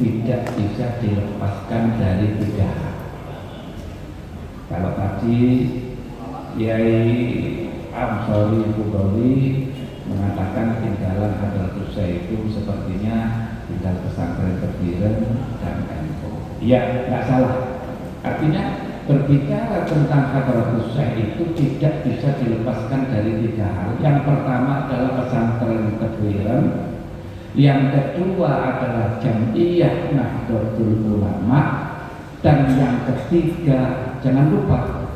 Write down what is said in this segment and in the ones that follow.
tidak bisa dilepaskan dari tiga hal. Kalau tadi Kiai Amsori Bukhari mengatakan tinggalan Hadratus Syekh itu sepertinya tinggal pesantren Tebiren dan NU. Iya, nggak salah. Artinya berbicara tentang Hadratus Syekh itu tidak bisa dilepaskan dari tiga hal. Yang pertama adalah pesantren Tebiren, yang kedua adalah Jam'iyah Nahdlatul Ulama, dan yang ketiga jangan lupa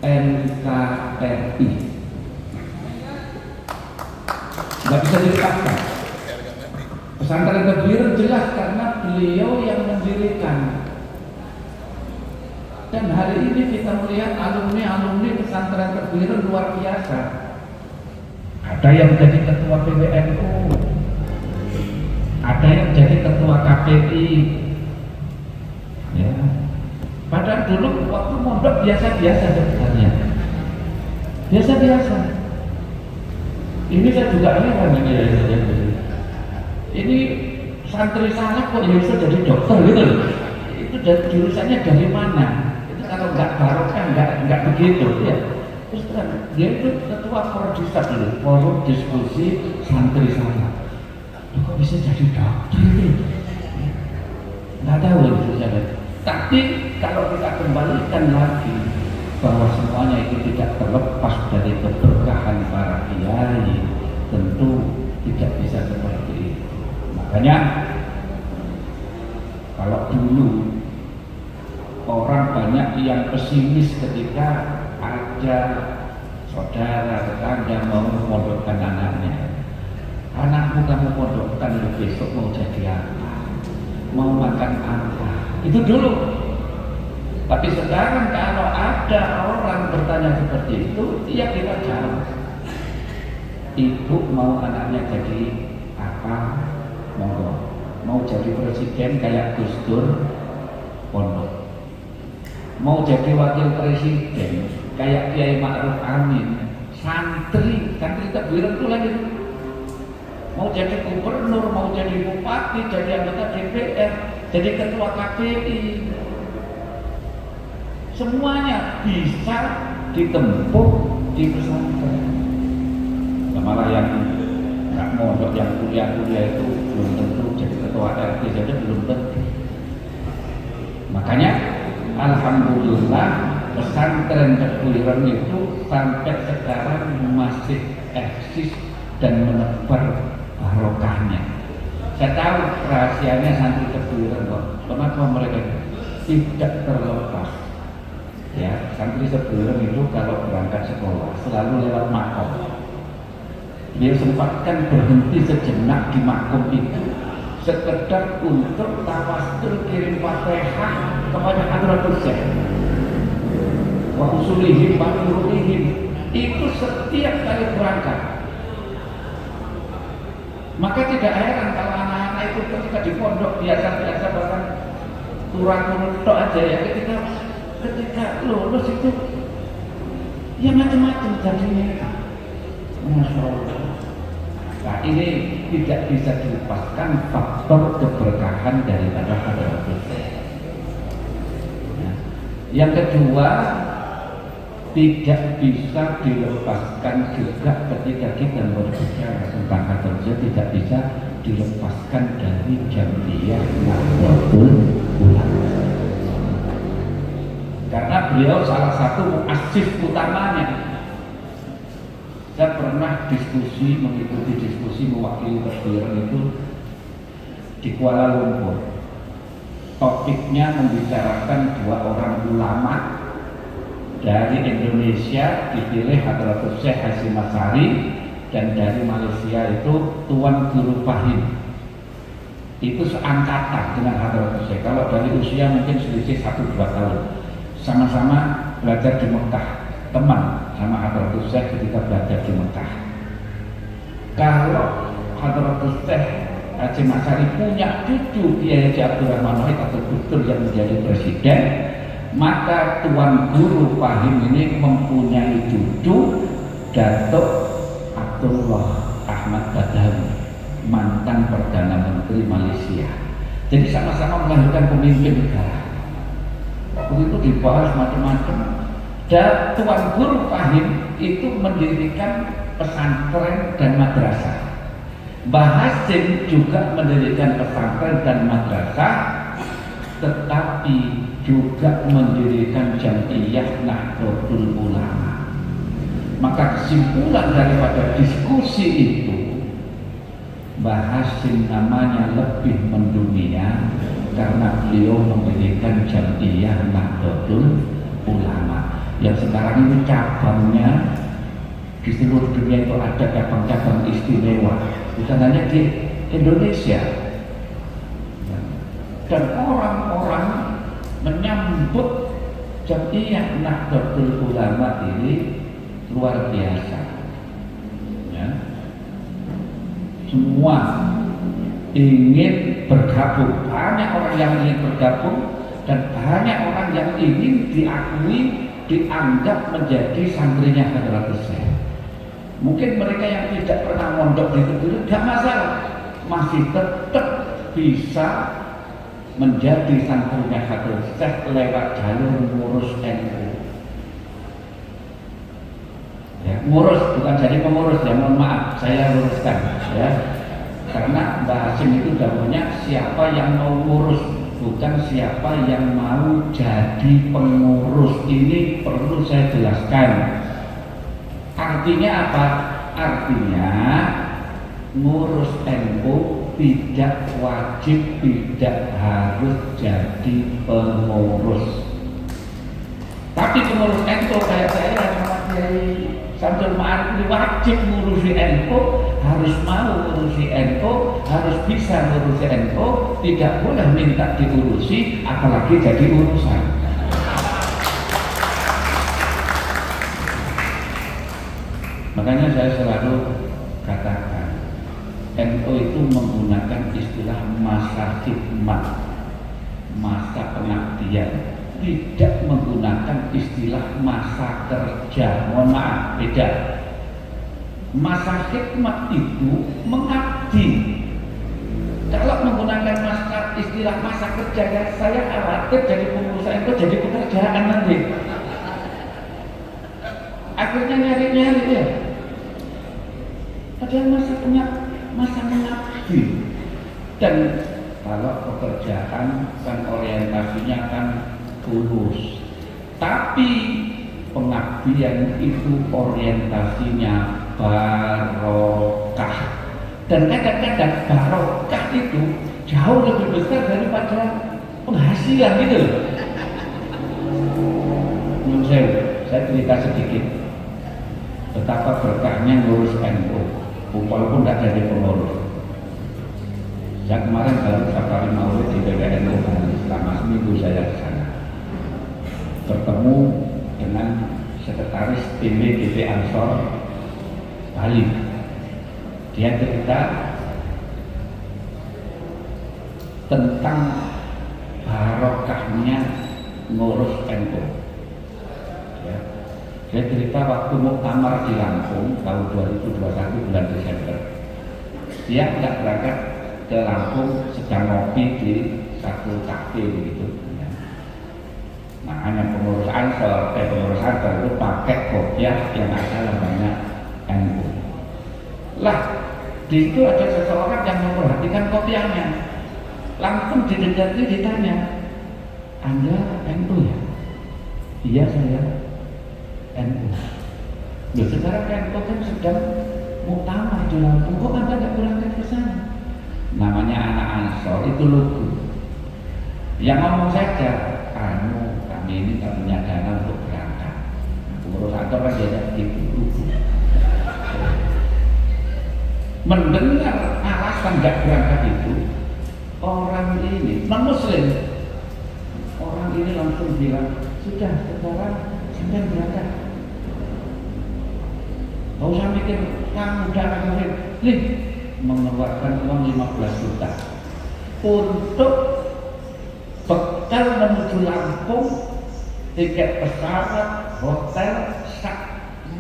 NKRI. Nggak bisa dilepaskan. Pesantren Tebiren jelas karena beliau yang mendirikan. Dan hari ini kita melihat alumni pesantren Tebiren luar biasa. Ada yang jadi ketua PBNU, ada yang jadi ketua KPI. Ya. Padahal dulu waktu mondok biasa-biasa sebenarnya. Biasa-biasa. Ini saya juga heran ini ya. Ini santri saya kok bisa jadi dokter gitu loh. Itu jurusannya dari mana? Itu kalau nggak barokah nggak begitu ya. Terus terang, dia itu ketua Prodisat dulu, forum diskusi santri saya. Kok bisa jadi dokter itu? Nggak tahu itu saya. Tapi kalau kita kembalikan lagi bahwa semuanya itu tidak terlepas dari keberkahan para kiai, tentu tidak bisa seperti itu. Makanya kalau dulu orang banyak yang pesimis ketika ada saudara tetangga mau memondokkan anaknya. Anakmu kamu pondokkan besok mau jadi apa? Mau makan apa? Itu dulu. Tapi sekarang kalau ada orang bertanya seperti itu, ya kita jawab. Ibu mau anaknya jadi apa? Monggo. Mau jadi presiden kayak Gus Dur, pondok. Mau jadi wakil presiden kayak Kiai Ma'ruf Amin, santri Tebiren itu lagi. Mau jadi gubernur, mau jadi bupati, jadi anggota DPR, jadi ketua KPI. Semuanya bisa ditempuh di pesantren. Nah, malah yang nggak mondok, yang kuliah-kuliah itu belum tentu jadi ketua RT saja belum tentu. Makanya alhamdulillah pesantren Tebiren itu sampai sekarang masih eksis dan menebar barokahnya. Saya tahu rahasianya santri Tebiren kok. Kenapa mereka tidak terlepas? Ya, santri Tebiren itu kalau berangkat sekolah selalu lewat makom. Dia sempatkan berhenti sejenak di makom itu sekedar untuk tawasul kirim Fatihah kepada Hadratus Syekh. Wa usulihim wa urulihim. Itu setiap kali berangkat. Maka tidak heran kalau anak-anak itu ketika di pondok biasa-biasa bahkan turun-turun tok aja ya, ketika lulus itu ya macam-macam jadinya. Masya Allah. Nah ini tidak bisa dilepaskan faktor keberkahan daripada Hadratus Syekh. Nah, yang kedua, tidak bisa dilepaskan juga ketika kita berbicara tentang Hadratus Syekh, tidak bisa dilepaskan dari Jam'iyah Nahdlatul Ulama. Karena beliau salah satu muassis utamanya. Saya pernah mengikuti diskusi mewakili Tebiren itu di Kuala Lumpur. Topiknya membicarakan dua orang ulama dari Indonesia, dipilih Hadratus Syekh Hasyim Asy'ari, dan dari Malaysia itu Tuan Guru Fahim. Itu seangkatan dengan Hadratus Syekh. Kalau dari usia mungkin selisih 1-2 tahun. Sama-sama belajar di Mekah. Teman sama Hadratus Syekh ketika belajar di Mekah. Kalau Hadratus Syekh Hasyim Asy'ari punya cucu Kiai Haji Abdul Rahman Wahid atau Gus yang menjadi presiden, maka Tuan Guru Fahim ini mempunyai cucu Datuk Abdullah Ahmad Badawi, mantan Perdana Menteri Malaysia. Jadi sama-sama melahirkan pemimpin negara. Waktu itu dibahas macam-macam. Dan Tuan Guru Fahim itu mendirikan pesantren dan madrasah. Mbah Hasim juga mendirikan pesantren dan madrasah, tetapi juga mendirikan Jam'iyah Nahdlatul Ulama. Maka kesimpulan daripada diskusi itu, Mbah Hasim namanya lebih mendunia karena beliau mendirikan Jam'iyah Nahdlatul Ulama yang sekarang ini cabangnya di seluruh dunia itu ada cabang-cabang istimewa, bukan hanya di Indonesia. Dan orang-orang menyambut Jam'iyah Nahdlatul Ulama ini luar biasa. Ya. Semua ingin bergabung, banyak orang yang ingin bergabung dan banyak orang yang ingin diakui, dianggap menjadi santrinya Hadratus Syekh. Mungkin mereka yang tidak pernah mondok di itu tidak masalah, masih tetap bisa menjadi santrinya Hadratus Syekh lewat jalur ngurus NU. Ya, ngurus bukan jadi pengurus ya, mohon maaf saya luruskan ya. Karena Mbah Hasim itu dahulunya siapa yang mau ngurus, bukan siapa yang mau jadi pengurus. Ini perlu saya jelaskan. Artinya apa? Artinya ngurus NU tidak wajib, tidak harus jadi pengurus. Tapi pengurus NU kayak saya sama Kiai Samsul Ma'arif wajib ngurusi NU, harus mau ngurusi NU, harus bisa ngurusi NU, tidak boleh minta diurusi, apalagi jadi urusan. Makanya saya selalu katakan, NU itu menggunakan istilah masa khidmat, masa pengabdian, tidak menggunakan istilah masa kerja. Mohon maaf, beda. Masa khidmat itu mengabdi. Kalau menggunakan istilah masa kerja, ya saya khawatir jadi pengusaha itu jadi pekerjaan nanti. Akhirnya nyari-nyari ya. Padahal masa mengabdi. Dan kalau pekerjaan kan orientasinya kan tulus, tapi pengabdian itu orientasinya barokah. Dan kadang-kadang barokah itu jauh lebih besar daripada penghasilan gitu. Saya cerita sedikit betapa berkahnya ngurus NU walaupun tidak jadi pengurus. Yang kemarin dalam safari maulid di PBNU selama seminggu saya ke sana, bertemu dengan sekretaris PBB Ansor Bali. Dia cerita tentang barokahnya ngurus NU. Ya. Dia cerita waktu muktamar di Lampung tahun 2021 bulan Desember, dia tidak berangkat ke Lampung, sedang ngopi di satu kafe begitu. Makanya pengurus Ansor itu pakai kopiah yang ada lambangnya NU. Lah, di situ ada seseorang yang memperhatikan kopiahnya. Langsung didekati ditanya, Anda NU ya? Iya saya NU. Loh, sekarang NU kan sedang muktamar di Lampung, kok Anda nggak berangkat ke sana? Namanya anak Ansor itu lugu. Yang ngomong saja, kami ini tak punya dana untuk berangkat. Pengurus Ansor kan dia gitu lugu. Mendengar alasan nggak berangkat itu, orang ini non-muslim, orang ini langsung bilang, sudah sekarang saya berangkat. Gak usah mikir kamu darah kafir. Lih, mengeluarkan uang 15 juta untuk bekal menuju Lampung, tiket pesawat, hotel,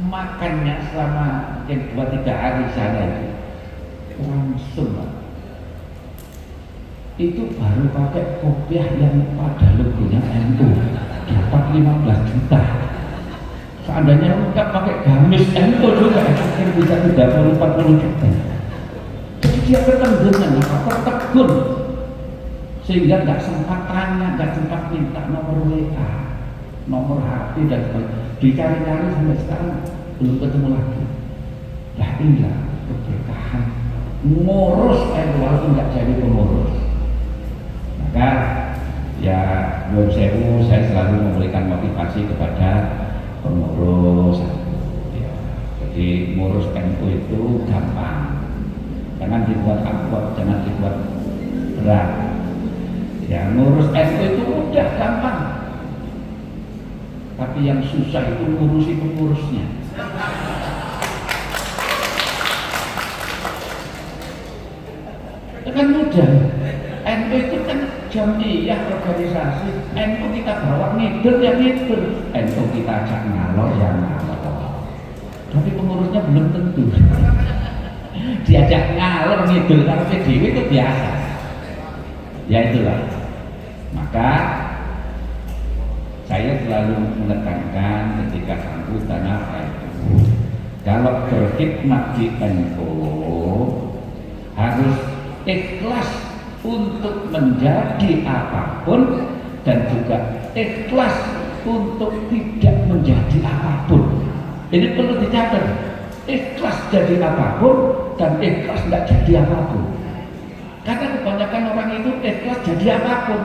makannya selama mungkin 2-3 hari sana itu langsung. itu baru pakai kopiah yang pada logonya NU dapat 15 juta. Seandainya lengkap pakai gamis NU juga mungkin bisa 30-40 juta. Jadi dia ketendengan, tertegun, sehingga nggak sempat tanya, nggak sempat minta nomor WA, nomor HP dan sebagainya. Dicari-cari sampai sekarang belum ketemu lagi. Nah inilah keberkahan ngurus NU walaupun nggak jadi pengurus. Maka ya belum sewu, saya selalu memberikan motivasi kepada pengurus ya. Jadi ngurus NU itu gampang, jangan dibuat angkot, jangan dibuat berat ya. Ngurus NU itu mudah, gampang, tapi yang susah itu ngurusi pengurusnya. Itu kan mudah. NU itu kan jamiah organisasi. NU kita bawa ngidul ya ngidul, NU kita ajak ngalor ya ngalor. Tapi pengurusnya belum tentu. Diajak ngalor ngidul karena PDW itu biasa. Ya itulah. Maka saya selalu menekankan ketika sambutan apa itu, kalau berkhidmat di NU harus ikhlas untuk menjadi apapun dan juga ikhlas untuk tidak menjadi apapun. Ini perlu dicatat, ikhlas jadi apapun dan ikhlas tidak jadi apapun. Karena kebanyakan orang itu ikhlas jadi apapun,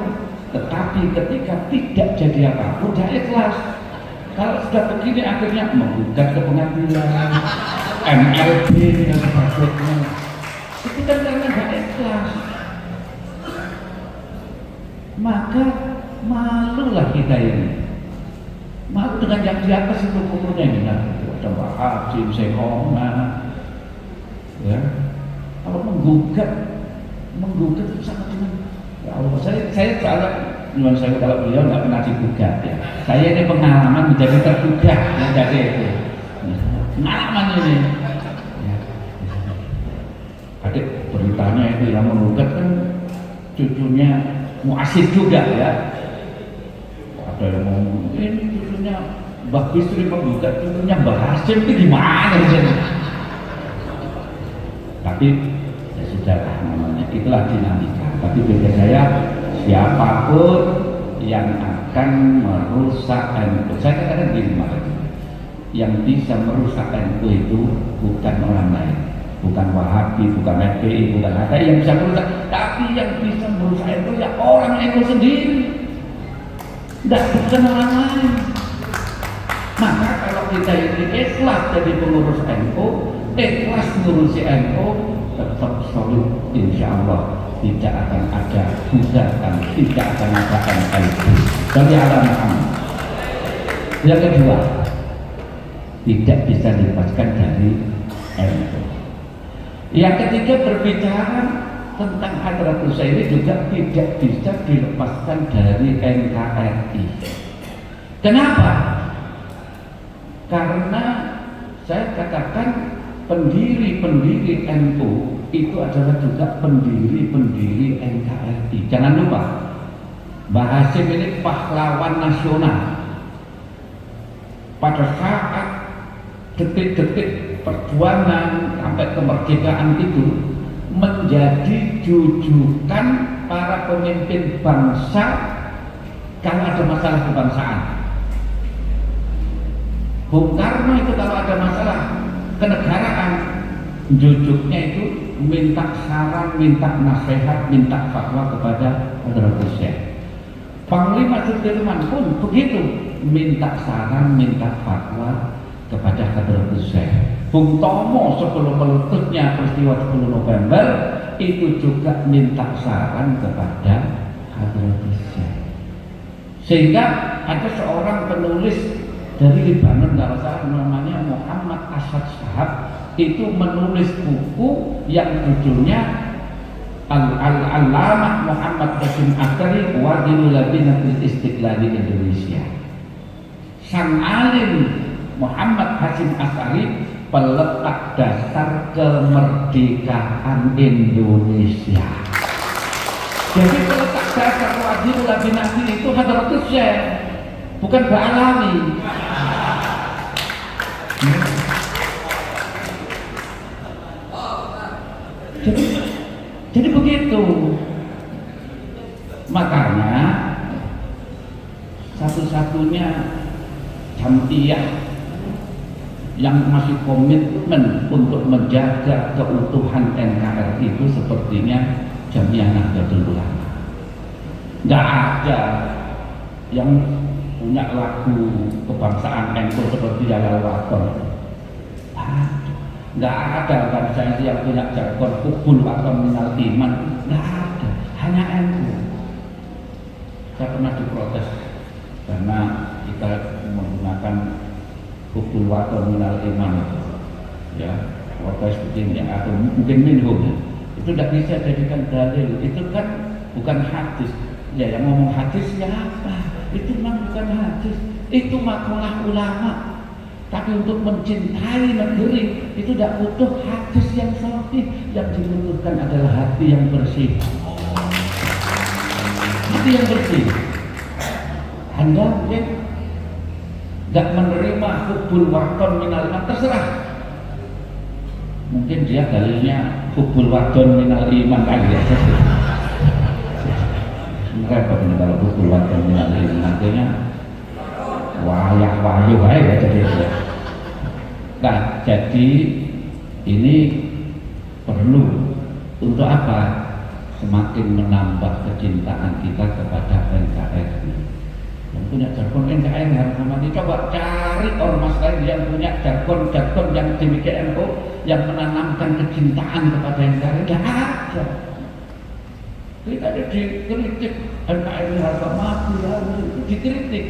tetapi ketika tidak jadi apapun dia ikhlas. Kalau sudah begini akhirnya menggugat ke pengadilan, MLB dan sebagainya. Itu kan karena tidak ikhlas. Maka malulah kita ini, malu dengan yang di atas itu umurnya ini. Ada Mbak Hajim, Sekona, ya. Kalau menggugat itu sangat dengan ya Allah. Saya kalau beliau nggak pernah digugat ya. Saya ini pengalaman menjadi tergugat yang jadi itu. Pengalaman ini. Ya. Adik beritanya itu yang menggugat kan cucunya Muasir juga ya. Ada yang ngomong ini cucunya Mbah Bisri menggugat cucunya Mbah Hasim itu gimana sih? Tapi ya sudahlah, namanya itulah dinamika. Tapi bagi saya siapapun yang akan merusak NU, saya katakan gini makanya, yang bisa merusak NU itu bukan orang lain, bukan Wahabi, bukan FPI, bukan ada yang bisa merusak, tapi yang bisa merusak NU ya orang NU sendiri, tidak bukan orang lain. Maka kalau kita ini ikhlas jadi pengurus NU, ikhlas ngurusi NU, tetap solid, insya Allah tidak akan ada gugatan, tidak akan ada NLB dari alam Muhammad. Yang kedua, tidak bisa dilepaskan dari NU. Yang ketiga, berbicara tentang Hadratus ini juga tidak bisa dilepaskan dari NKRI. Kenapa? Karena saya katakan pendiri-pendiri NU itu adalah juga pendiri-pendiri NKRI. Jangan lupa, Mbah Hasim ini pahlawan nasional. Pada saat detik-detik perjuangan sampai kemerdekaan itu menjadi jujukan para pemimpin bangsa kalau ada masalah kebangsaan. Bung Karno itu kalau ada masalah kenegaraan, jujuknya itu minta saran, minta nasihat, minta fatwa kepada Hadratus Syekh. Panglima Sudirman pun begitu, minta saran, minta fatwa kepada Hadratus Syekh. Bung Tomo sebelum meletusnya peristiwa 10 November itu juga minta saran kepada Hadratus Syekh. Sehingga ada seorang penulis dari Libanon, kalau salah namanya Muhammad Asad Shahab, itu menulis buku yang judulnya Al-Allamah Muhammad Hasyim Asy'ari Wadilul Labinatul Istiqlal Indonesia. Sang alim Muhammad Hasyim Asy'ari, peletak dasar kemerdekaan Indonesia. Jadi peletak dasar wajib lagi nabi itu Hadratus Syekh, bukan Ba'alami. Jadi begitu. Makanya satu-satunya jamiah yang masih komitmen untuk menjaga keutuhan NKRI itu sepertinya Jamiah Nahdlatul Ulama. Nggak ada yang punya lagu kebangsaan NU seperti Jalal Waton. Nggak ada bangsa yang punya jargon kubul atau minal iman. Nggak ada, hanya NU. Saya pernah diprotes karena kita menggunakan kubul atau minal iman, ya, protes begini ya, atau mungkin minhum ya. Itu tidak bisa jadikan dalil. Itu kan bukan hadis. Ya, yang ngomong hadis siapa? Itu memang bukan hadis. Itu makalah ulama. Tapi untuk mencintai negeri itu tidak butuh hadis yang sahih. Yang dibutuhkan adalah hati yang bersih. Hati yang bersih. Anda mungkin tidak menerima hubul waton minal iman, terserah. Mungkin dia dalilnya hubul waton minal iman lagi ya. Repot ini kalau hubul waton minal iman, nantinya wayah-wayuh aja jadi. Nah, jadi ini perlu untuk apa? Semakin menambah kecintaan kita kepada NKRI. Yang punya jargon NKRI harus mati. Coba cari ormas lain yang punya jargon-jargon yang demikian NU yang menanamkan kecintaan kepada NKRI. Tidak ada. Kita ada dikritik NKRI harus mati, harus dikritik.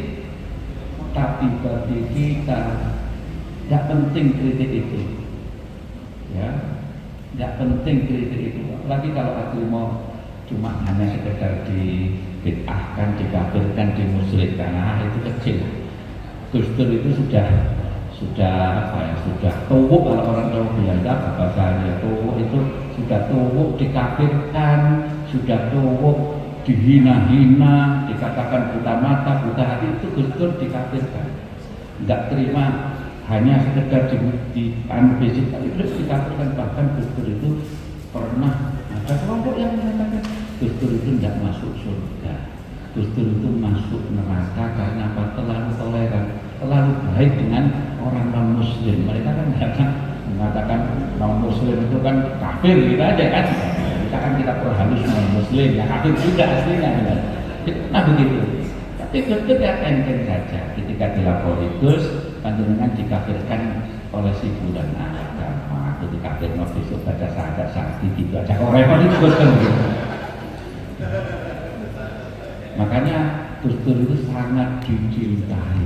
Tapi bagi kita tidak penting kritik itu, ya, tidak penting kritik itu. Apalagi kalau agama cuma hanya sekedar dibid'ahkan, dikafirkan, dimusyrikan, itu kecil. Gus Dur itu sudah apa ya, sudah tuwuk kalau orang Jawa bilang apa bahasanya, tuwuk itu sudah tuwuk dikafirkan, sudah tuwuk dihina-hina, dikatakan buta mata, buta hati, itu Gus Dur dikafirkan. Tidak terima hanya sekedar di fisik, tapi terus dikafirkan. Bahkan Gus Dur itu pernah ada kelompok yang mengatakan Gus Dur itu tidak masuk surga, Gus Dur itu masuk neraka karena apa? Terlalu toleran, terlalu baik dengan orang non muslim. Mereka kan mengatakan non muslim itu kan kafir, gitu aja kan. Kita perhalus non muslim, ya kafir juga aslinya. Nah begitu. Tapi Gus Dur ya enteng saja. Ketika dilapori Gus, panjenengan dikafirkan oleh si bulan agama, itu dikafirkan besok baca syahadat sakti gitu aja. Kok repot itu Gus Dur gitu. Makanya Gus Dur itu sangat dicintai,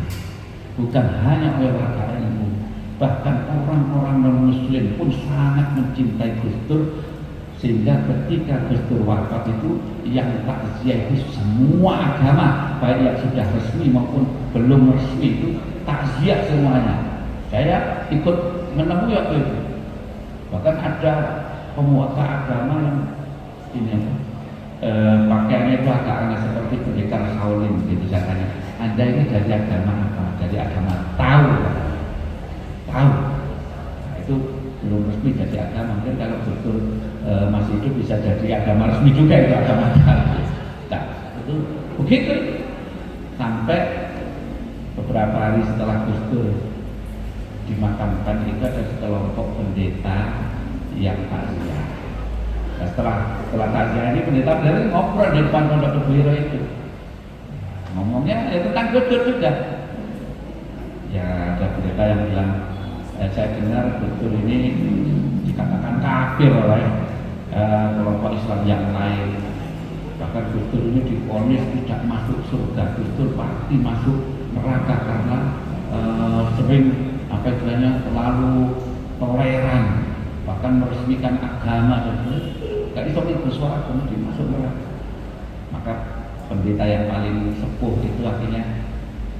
bukan hanya oleh warga NU, bahkan orang-orang non muslim pun sangat mencintai Gus Dur. Sehingga ketika Gus Dur wafat itu yang takziah itu semua agama, baik yang sudah resmi maupun belum resmi, itu takziah semuanya. Saya ikut menemui waktu itu. Bahkan ada pemuka agama yang ini apa? Pakaiannya itu agak aneh seperti pendekar Shaolin gitu. Saya tanya, Anda ini dari agama apa? Dari agama tahu. Nah, itu belum resmi jadi agama. Mungkin kalau betul masih hidup bisa jadi agama resmi juga, itu agama tahu. Nah, itu begitu sampai beberapa hari setelah Gus Dur dimakamkan itu ada sekelompok pendeta yang takziah. Nah, setelah takziah ini pendeta dari ngobrol di depan pondok Kebiro itu, ngomongnya ya tentang Gus Dur juga. Ya ada pendeta yang bilang, saya dengar Gus Dur ini dikatakan kafir oleh kelompok Islam yang lain. Bahkan Gus Dur ini divonis tidak masuk surga, Gus Dur pasti masuk neraka karena sering apa istilahnya terlalu toleran, bahkan meresmikan agama dan gak bisa bersuara kemudian masuk neraka. Maka pendeta yang paling sepuh itu akhirnya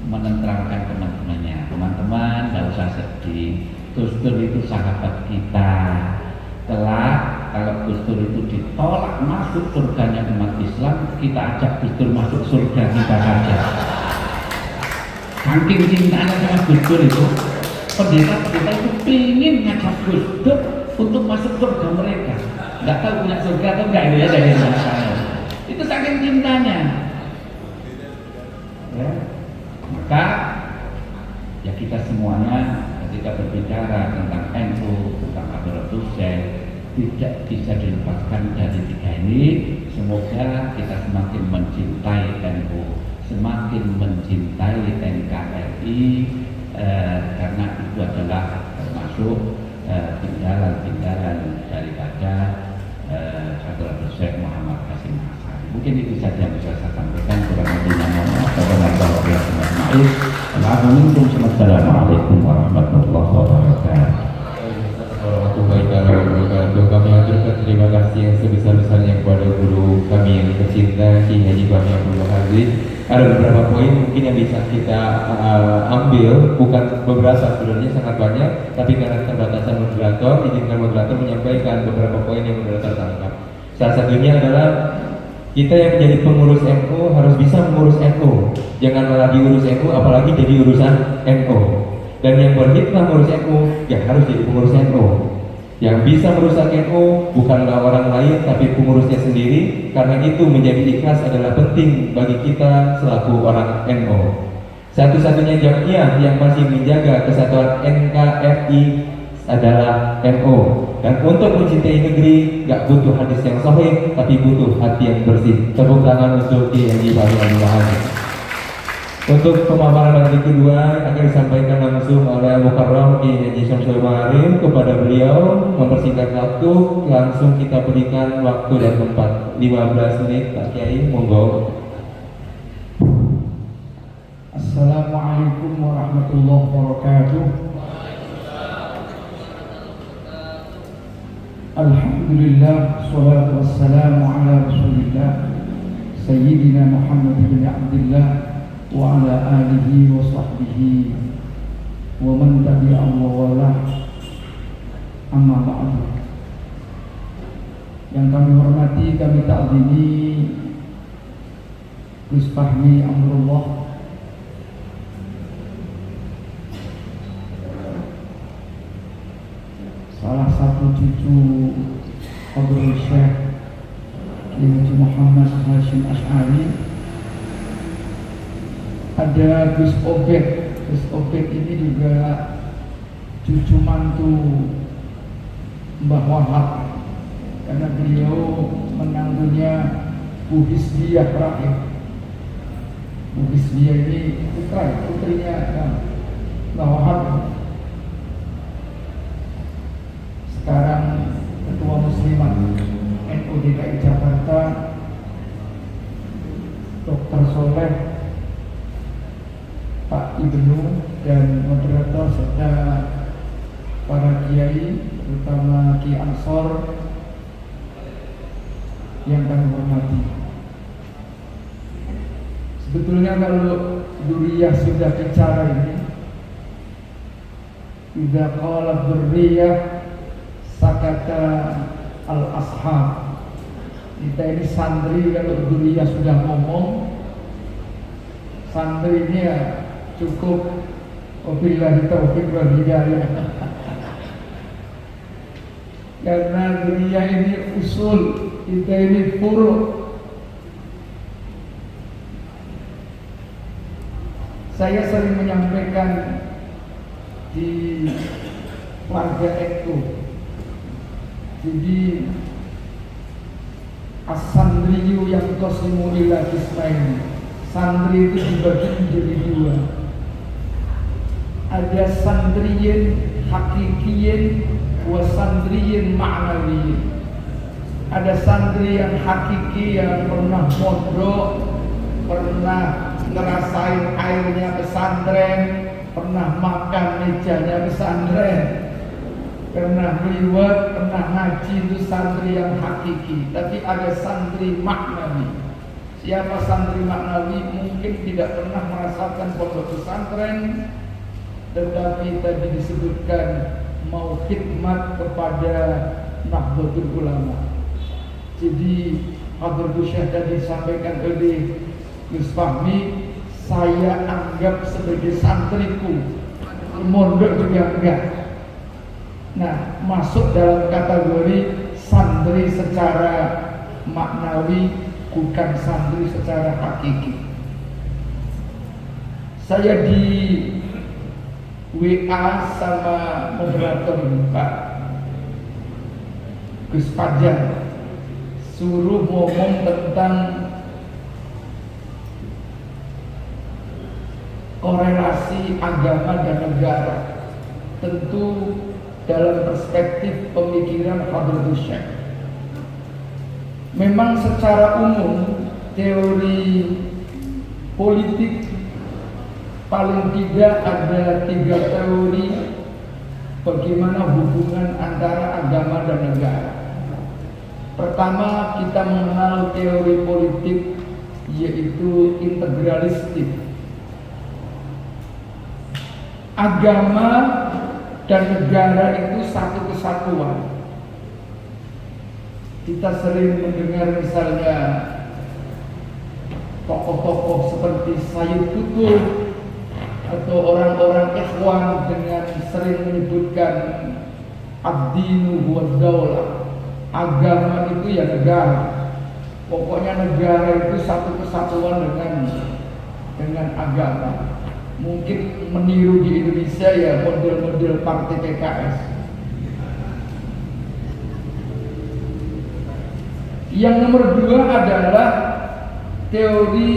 menenteramkan teman-temannya, teman-teman gak usah sedih, Gus Dur itu sahabat kita, telah kalau Gus Dur itu ditolak masuk surganya umat Islam, kita ajak Gus Dur masuk surga kita saja. Saking cintanya sama Gus Dur itu, pendeta-pendeta itu pingin ngajak Gus Dur untuk masuk surga mereka. Nggak tahu punya surga atau enggak itu ya dari saya. Itu saking cintanya. Ya. Maka ya kita semuanya ketika berbicara tentang NU, tentang Hadratus Syekh, tidak bisa dilepaskan dari tiga ini. Semoga kita semakin mencintai NU, semakin mencintai NKRI, karena itu adalah termasuk tinggalan-tinggalan daripada Hadratus Syekh Muhammad Hasyim Asy'ari. Mungkin itu saja yang bisa saya sampaikan. Kurang lebihnya mohon maaf. Assalamualaikum warahmatullahi wabarakatuh. Kami aturkan terima kasih yang sebesar-besarnya kepada guru kami yang tercinta Ki Haji Bami Abdul Aziz. Ada beberapa poin mungkin yang bisa kita ambil, bukan beberapa sebenarnya sangat banyak, tapi karena keterbatasan moderator, izinkan moderator menyampaikan beberapa poin yang moderator tangkap. Salah satunya adalah kita yang menjadi pengurus NU harus bisa mengurus NU, jangan malah diurus NU apalagi jadi urusan NU. Dan yang berhikmah mengurus NU ya harus jadi pengurus NU. Yang bisa merusak NU bukanlah orang lain tapi pengurusnya sendiri, karena itu menjadi ikhlas adalah penting bagi kita selaku orang NU. Satu-satunya jamiah yang masih menjaga kesatuan NKRI adalah NU. Dan untuk mencintai negeri gak butuh hadis yang sahih, tapi butuh hati yang bersih. Tepuk tangan untuk Ki Haji Bami Abdul Aziz. Untuk pemaparan materi kedua akan disampaikan langsung oleh Mukarram Ki Haji Syamsul Ma'arif. Kepada beliau mempersingkat waktu, langsung kita berikan waktu dan tempat 15 menit. Pak Kiai, monggo. Assalamualaikum warahmatullahi wabarakatuh. Alhamdulillah, salatu wassalamu ala rasulillah Sayyidina Muhammad bin Abdullah wa ala alihi wa sahbihi wa man tabi'ahu wa wala, amma ba'du. Yang kami hormati, kami ta'zimi Gus Fahmi Amrullah, salah satu cucu Fadlul Syekh Haji Muhammad Hasyim Asy'ari. Ada Gus Obed. Gus Obed ini juga cucu mantu Mbah Wahab, karena beliau menantunya Bu Hisbiyah terakhir. Bu Hisbiyah ini putrinya Mbah Wahab. Sekarang Ketua Muslimat NU DKI Jakarta, Dr. Soleh, Pak Ibnu, dan moderator serta para kiai, terutama Ki Ansor yang kami hormati. Sebetulnya kalau Duriyah sudah bicara ini, idza qala Duriyah sakata al-ashab. Kita ini santri, kalau Duriyah sudah ngomong, santri ini ya cukup wabillahi taufiq wal hidayah. Karena Duriyah ini usul, kita ini furu'. Saya sering menyampaikan di warga NU. Jadi as-sandriyu yang qasimu ila qismain. Santri itu dibagi menjadi dua. Ada sandriyin hakikiyin wa sandriyin ma'nawiyin. Ada santri yang hakiki, yang pernah mondok, pernah ngerasain airnya pesantren, pernah makan mejanya pesantren, pernah liwat, pernah ngaji, itu santri yang hakiki. Tapi ada santri maknawi. Siapa santri maknawi? Mungkin tidak pernah merasakan pondok pesantren, tetapi tadi disebutkan mau khidmat kepada Nahdlatul Ulama. Jadi Hadratus Syekh tadi disampaikan oleh Gus Fahmi, saya anggap sebagai santriku, mondok juga enggak. Nah, masuk dalam kategori santri secara maknawi, bukan santri secara hakiki. Saya di WA sama moderator Pak Gus Fajar, suruh ngomong tentang korelasi agama dan negara, tentu dalam perspektif pemikiran Hadratus Syekh. Memang secara umum teori politik paling tidak ada 3 teori bagaimana hubungan antara agama dan negara. Pertama, kita mengenal teori politik yaitu integralistik. Agama dan negara itu satu kesatuan. Kita sering mendengar misalnya tokoh-tokoh seperti Sayyid Qutb atau orang-orang ikhwan dengan sering menyebutkan ad-dinu huwad daulah. Agama itu ya negara. Pokoknya negara itu satu kesatuan dengan agama. Mungkin meniru di Indonesia ya model-model partai PKS. Yang nomor 2 adalah teori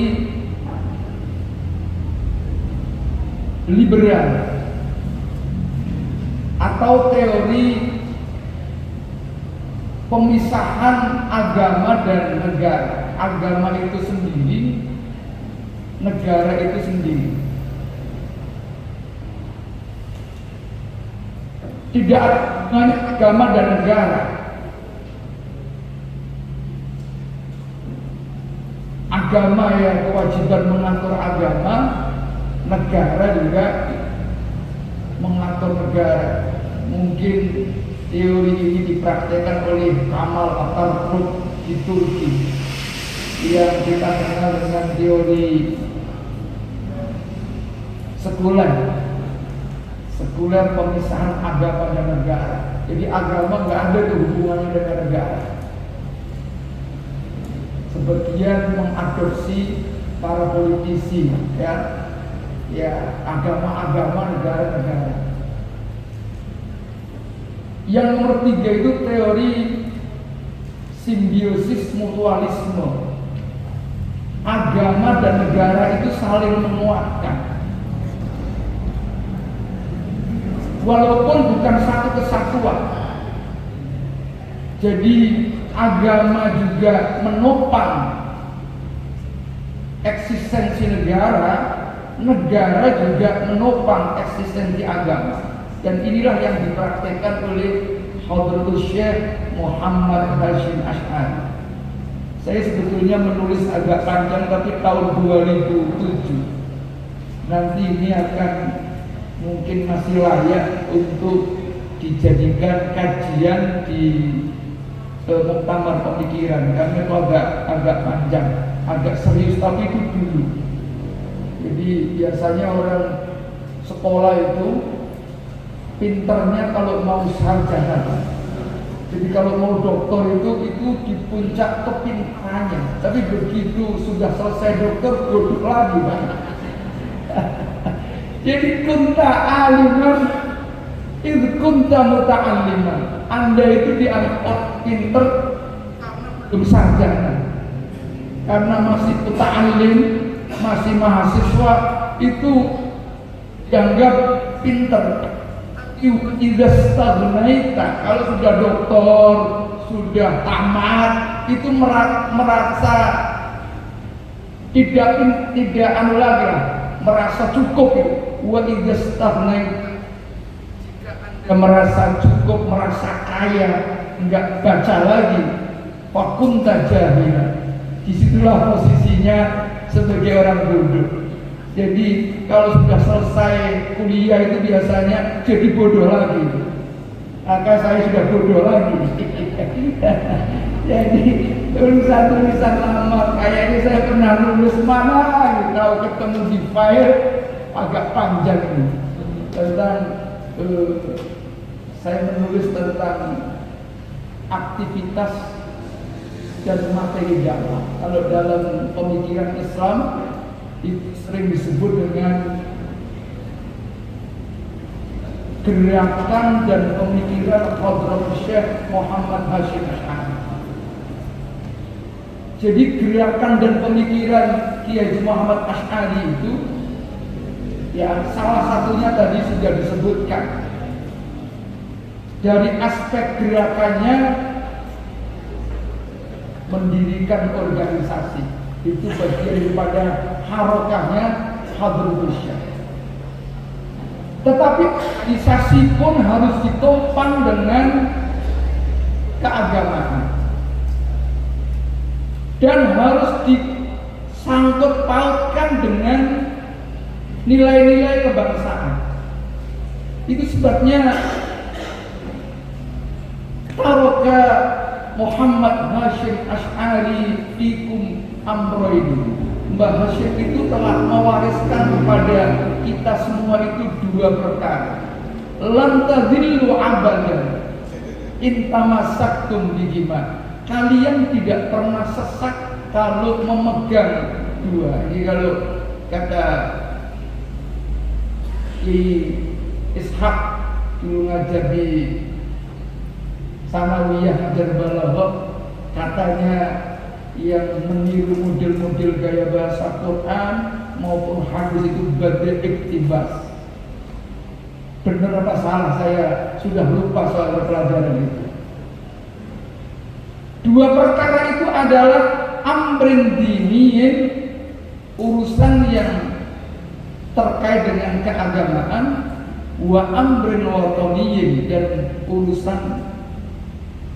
liberal atau teori pemisahan agama dan negara. Agama itu sendiri, negara itu sendiri. Tidak ada agama dan negara. Agama yang kewajiban mengatur agama, negara juga mengatur negara. Mungkin teori ini dipraktekkan oleh Kamal Atatürk di Turki yang kita kenal dengan teori sekuler pemisahan agama dan negara. Jadi agama nggak ada hubungannya dengan negara. Sebagian mengadopsi para politisi, ya agama negara. Yang nomor 3 itu teori simbiosis mutualisme. Agama dan negara itu saling menguatkan. Walaupun bukan satu kesatuan. Jadi agama juga menopang eksistensi negara, negara juga menopang eksistensi agama. Dan inilah yang dipraktekkan oleh Hadratus Syekh Muhammad Hasyim Asy'ari. Saya sebetulnya menulis agak panjang tapi tahun 2007. Nanti ini akan mungkin masih layak untuk dijadikan kajian di muktamar pemikiran, karena itu agak panjang, agak serius, tapi itu dulu. Jadi biasanya orang sekolah itu pinternya kalau mau sarjana. Jadi kalau mau doktor itu di puncak kepintarannya. Tapi begitu sudah selesai dokter, bodoh lagi banget. Jadi kunta aliman, itu kunta muta'alliman. Anda itu dianggap pinter belum sarjana. Karena masih muta'allim, masih mahasiswa, itu dianggap pinter. Idza stagnaita, kalau sudah doktor, sudah tamat, itu merasa tidak anu lagi lah, merasa cukup itu. Wa idza stagnaita, jika Anda merasa cukup, merasa kaya, enggak baca lagi, fakunta jahila. Disitulah posisinya sebagai orang bodoh. Jadi kalau sudah selesai kuliah itu biasanya jadi bodoh lagi. maka saya sudah bodoh lagi. Jadi tulisan lama kayaknya saya pernah nulis mana gitu, kalau ketemu di file agak panjang ini tentang saya menulis tentang aktivitas dan materi dakwah. Kalau dalam pemikiran Islam itu sering disebut dengan gerakan dan pemikiran Hadratus Syekh Muhammad Hasyim Asy'ari. Jadi gerakan dan pemikiran Kiai Muhammad Asy'ari itu ya salah satunya tadi sudah disebutkan. Dari aspek gerakannya mendirikan organisasi, itu bagian daripada harokahnya Hadratus Syekh. Tetapi organisasi pun harus ditopang dengan keagamaan dan harus disangkut pautkan dengan nilai-nilai kebangsaan. Itu sebabnya Taroka Muhammad Hasyim Asy'ari fikum amroini. Mbah Hasyim itu telah mewariskan kepada kita semua itu dua perkara. Lan tadhillu abadan in tamassaktum bihima. Kalian tidak pernah sesat kalau memegang dua. Jadi kalau kata Ki Ishaq dulu ngajar di Sanawiyah Hajar Balaghah, katanya yang meniru model-model gaya bahasa Quran maupun hadis itu badai iktibas. Benar apa salah saya sudah lupa soal pelajaran itu. Dua perkara itu adalah amrin diniyin, urusan yang terkait dengan keagamaan, wa amrin wataniyin, dan urusan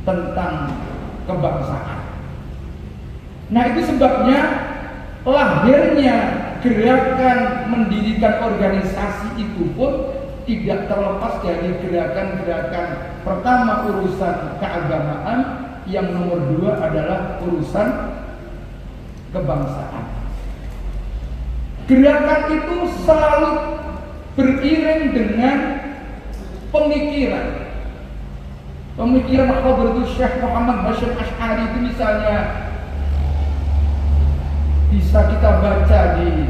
tentang kebangsaan. Nah itu sebabnya lahirnya gerakan mendirikan organisasi itu pun tidak terlepas dari gerakan-gerakan pertama urusan keagamaan, yang nomor dua adalah urusan kebangsaan. Gerakan itu selalu beriring dengan pemikiran Hadratus Syekh Muhammad Hasyim Asy'ari itu misalnya bisa kita baca di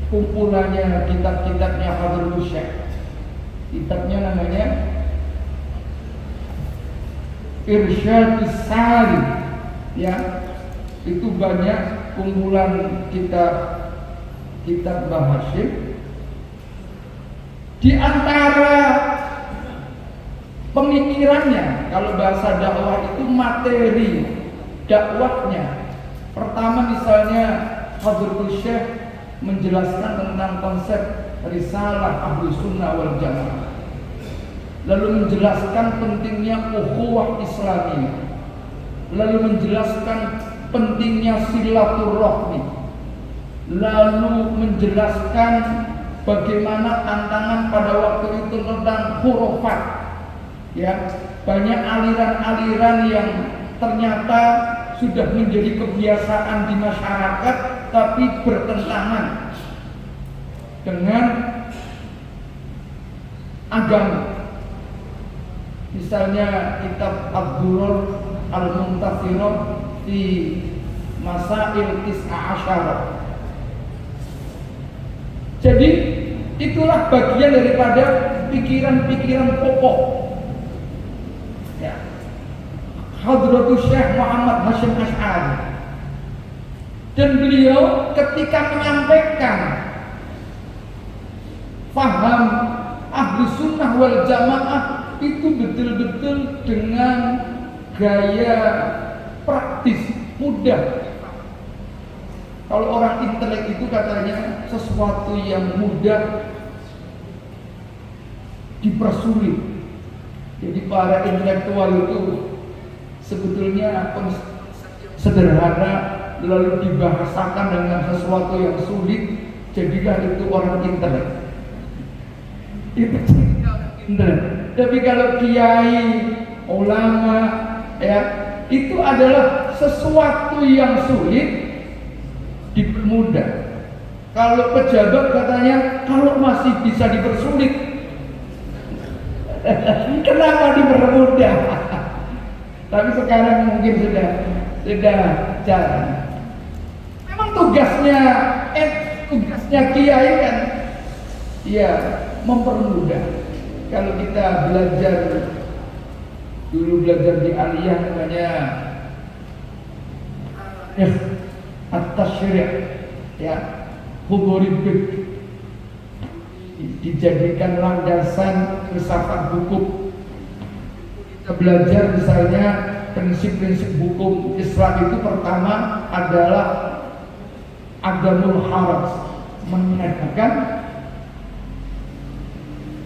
kumpulannya kitab-kitabnya Hadratus Syekh. Kitabnya namanya Irsyadus Salik, ya, itu banyak kumpulan kitab Mbah Hasyim. Di antara pemikirannya, kalau bahasa dakwah itu materi dakwahnya. Pertama misalnya Hadratus Syekh menjelaskan tentang konsep risalah Ahlus Sunnah wal Jamaah. Lalu menjelaskan pentingnya ukhuwah Islamiyah. Lalu menjelaskan pentingnya silaturahmi. Lalu menjelaskan bagaimana tantangan pada waktu itu tentang hurufat. Ya, banyak aliran-aliran yang ternyata sudah menjadi kebiasaan di masyarakat tapi bertentangan dengan agama. Misalnya kitab Ad-Durr Al-Muntasirah fi Masail Tis'a Asyara. Jadi itulah bagian daripada pikiran-pikiran pokok, ya, Hadratus Syekh Muhammad Hasyim Asy'ari. Dan beliau ketika menyampaikan paham Ahlus Sunnah wal Jamaah itu betul-betul dengan gaya praktis, mudah. Kalau orang intelek itu katanya sesuatu yang mudah dipersulit. Jadi para intelektual itu sebetulnya sederhana lalu dibahasakan dengan sesuatu yang sulit, jadilah itu orang intelek. itu pinter. Tapi kalau kiai, ulama, ya itu adalah sesuatu yang sulit dipermudah. Kalau pejabat katanya kalau masih bisa dipersulit, kenapa dipermudah? Tapi sekarang mungkin sudah jarang. Memang tugasnya kiai kan, ya mempermudah. Kalau kita dulu belajar di aliyah namanya at-tasyri', ya, huburibik, dijadikan landasan filsafat hukum. Kita belajar misalnya prinsip-prinsip hukum Islam itu pertama adalah adamul haraj,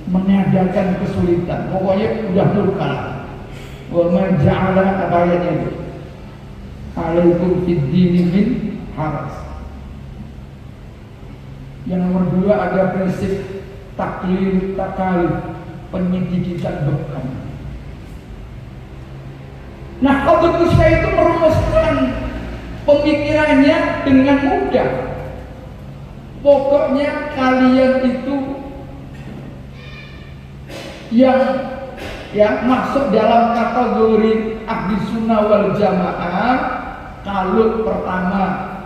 meniadakan kesulitan. Pokoknya udah nurkal. Wa ma ja'ala abayatnya itu alaikum fid dini min haraj. Yang nomor dua ada prinsip taklif takalif, penyidikan beban. Nah, Qadr Syekh itu merumuskan pemikirannya dengan mudah. Pokoknya kalian itu yang masuk dalam kategori ahli sunnah wal jamaah kalau pertama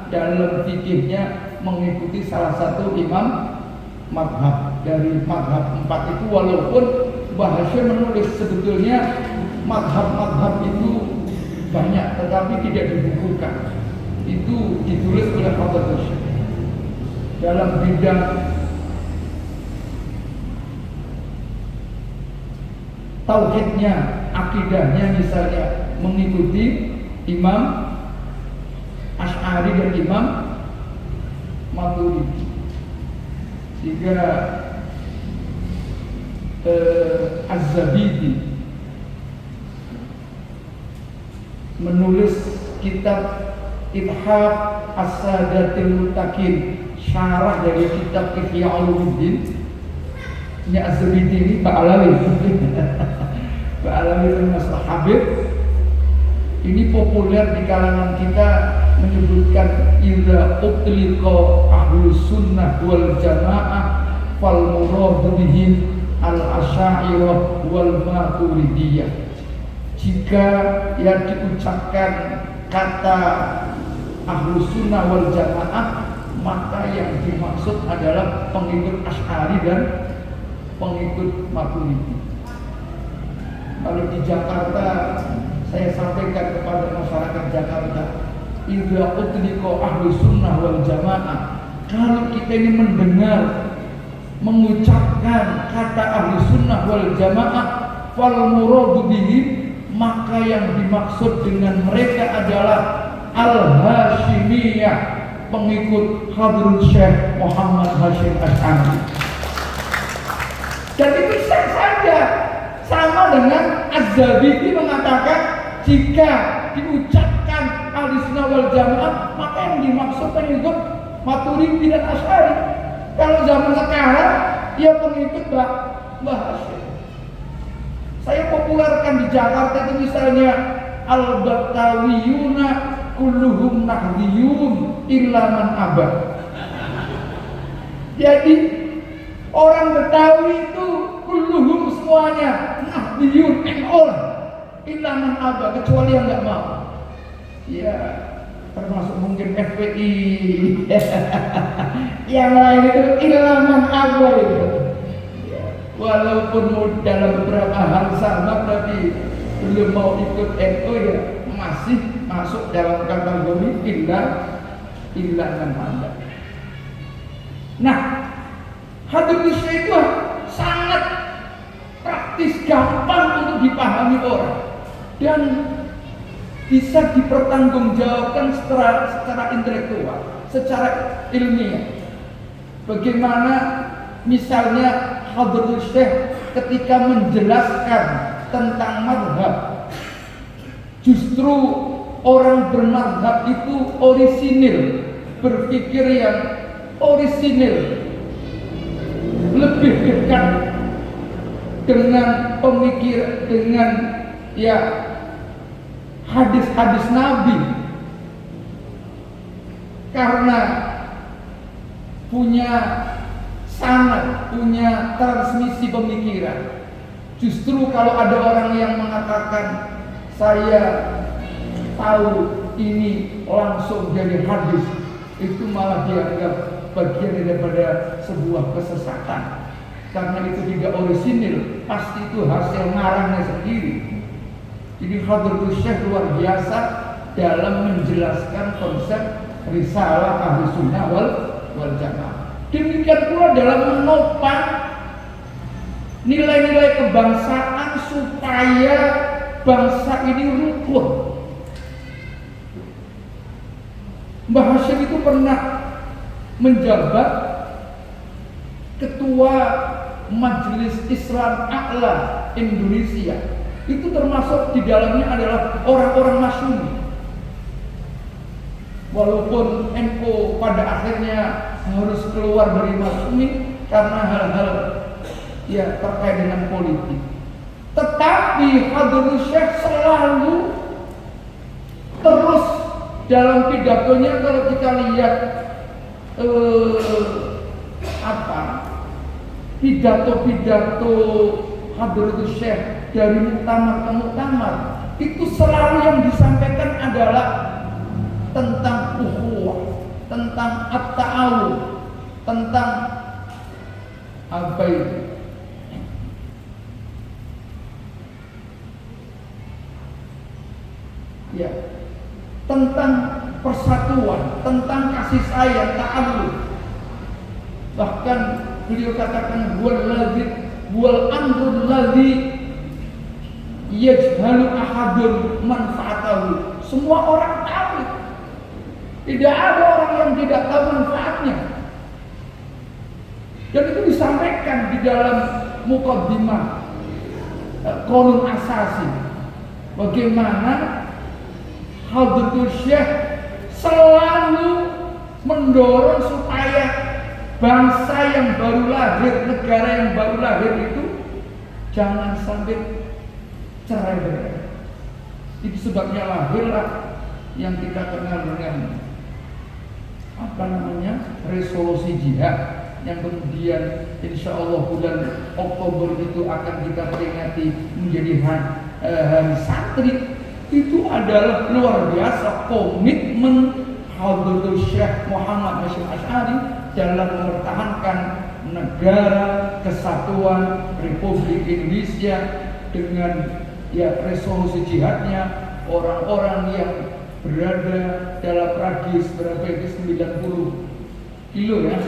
dalam fikihnya mengikuti salah satu imam madhab dari madhab 4 itu, walaupun Mbah Hashim menulis sebetulnya madhab-madhab itu banyak tetapi tidak dibukukan. Itu ditulis oleh Qadr Syekh dalam bidang tauhidnya, akidahnya, misalnya mengikuti Imam Asy'ari dan Imam Maturidi. Sehingga Az-Zabidi menulis kitab Ithaf As-Sadatil Muttaqin, syarah dari kitab Ihya Ulumuddin. Ini Az-Zabidi ini Pak Alawi Pak Alawi Mas Habib ini populer di kalangan kita, menyebutkan idza utliqa ahlus sunnah wal jamaah fal muradu bihim al asy'ariyah wal maturidiyah. Jika yang diucapkan kata ahlus sunnah wal jamaah, maka yang dimaksud adalah pengikut Asy'ari dan pengikut Maturidi. Kalau di Jakarta, saya sampaikan kepada masyarakat Jakarta, idza utliqa ahlus sunnah wal jamaah, kalau kita ini mendengar mengucapkan kata ahlus sunnah wal jamaah fal muradu bihim, maka yang dimaksud dengan mereka adalah al-Hashimiyah, pengikut Hadrul Syekh Muhammad Hasyim Asy'ari. Jadi bisa saja sama dengan Az-Zabidi mengatakan jika diucapkan Ahlussunnah wal Jamaah maka yang dimaksud pengikut Maturidi dan Asy'ari. Kalau zaman sekarang ya pengikut Mbah Hasyim. Saya populerkan di Jakarta itu misalnya al-Battawiyuna kulluhum nahdiyun illa man abad. Jadi orang Betawi itu kulluhum semuanya nahdiyun illa man abad, kecuali yang nggak mau. Ya, termasuk mungkin FPI. Yang lain itu illa man abad itu. Walaupun dalam beberapa hal sama, tapi belum mau ikut NU ya masih masuk dalam kategori illa man abad. Nah, hadis itu sangat praktis, gampang untuk dipahami orang dan bisa dipertanggungjawabkan secara intelektual, secara ilmiah. Bagaimana misalnya Hadrul Syekh ketika menjelaskan tentang madhab, justru orang bermadhab itu orisinil, berpikir yang orisinil, lebih dekat dengan pemikir, dengan ya hadis-hadis Nabi, karena punya sanad, punya transmisi pemikiran. Justru kalau ada orang yang mengatakan saya tahu ini langsung dari hadis, itu malah dianggap bagian daripada sebuah kesesatan, karena itu tidak orisinil, pasti itu hasil ngarangnya sendiri. Jadi Hadratus Syekh luar biasa dalam menjelaskan konsep risalah ahli sunnah wal jamaah. Demikian pula dalam menopang nilai-nilai kebangsaan supaya bangsa ini rukun. Mbah Hashim itu pernah menjabat ketua Majelis Islam A'la Indonesia. Itu termasuk di dalamnya adalah orang-orang Masyumi. Walaupun NU pada akhirnya harus keluar dari Masyumi karena hal-hal ya terkait dengan politik, tetapi Hadratus Syekh selalu terus dalam pidatonya, kalau kita lihat pidato-pidato Hadratus Syekh dari muktamar ke muktamar, itu selalu yang disampaikan adalah tentang ukhuwah, tentang at-ta'awun, tentang apa itu? Ya, tentang persatuan, tentang kasih sayang, ta'alluq. Bahkan beliau katakan wal amrul ladzi yajhalu ahadun manfaatahu. Semua orang tahu. Tidak ada orang yang tidak tahu manfaatnya. Dan itu disampaikan di dalam muqaddimah Qaulun Asasi. Bagaimana Hadratus Syekh selalu mendorong supaya bangsa yang baru lahir, negara yang baru lahir itu jangan sampai cerai-berai. Itu sebabnya lahirlah yang kita kenal dengan resolusi jihad, yang kemudian insya Allah bulan Oktober itu akan kita peringati menjadi hari santri. Itu adalah luar biasa komitmen Hadratus Syekh Muhammad Hasyim Asy'ari dalam mempertahankan negara kesatuan Republik Indonesia dengan ya resolusi jihadnya. Orang-orang yang berada dalam radius berapa itu 90 kilo ya,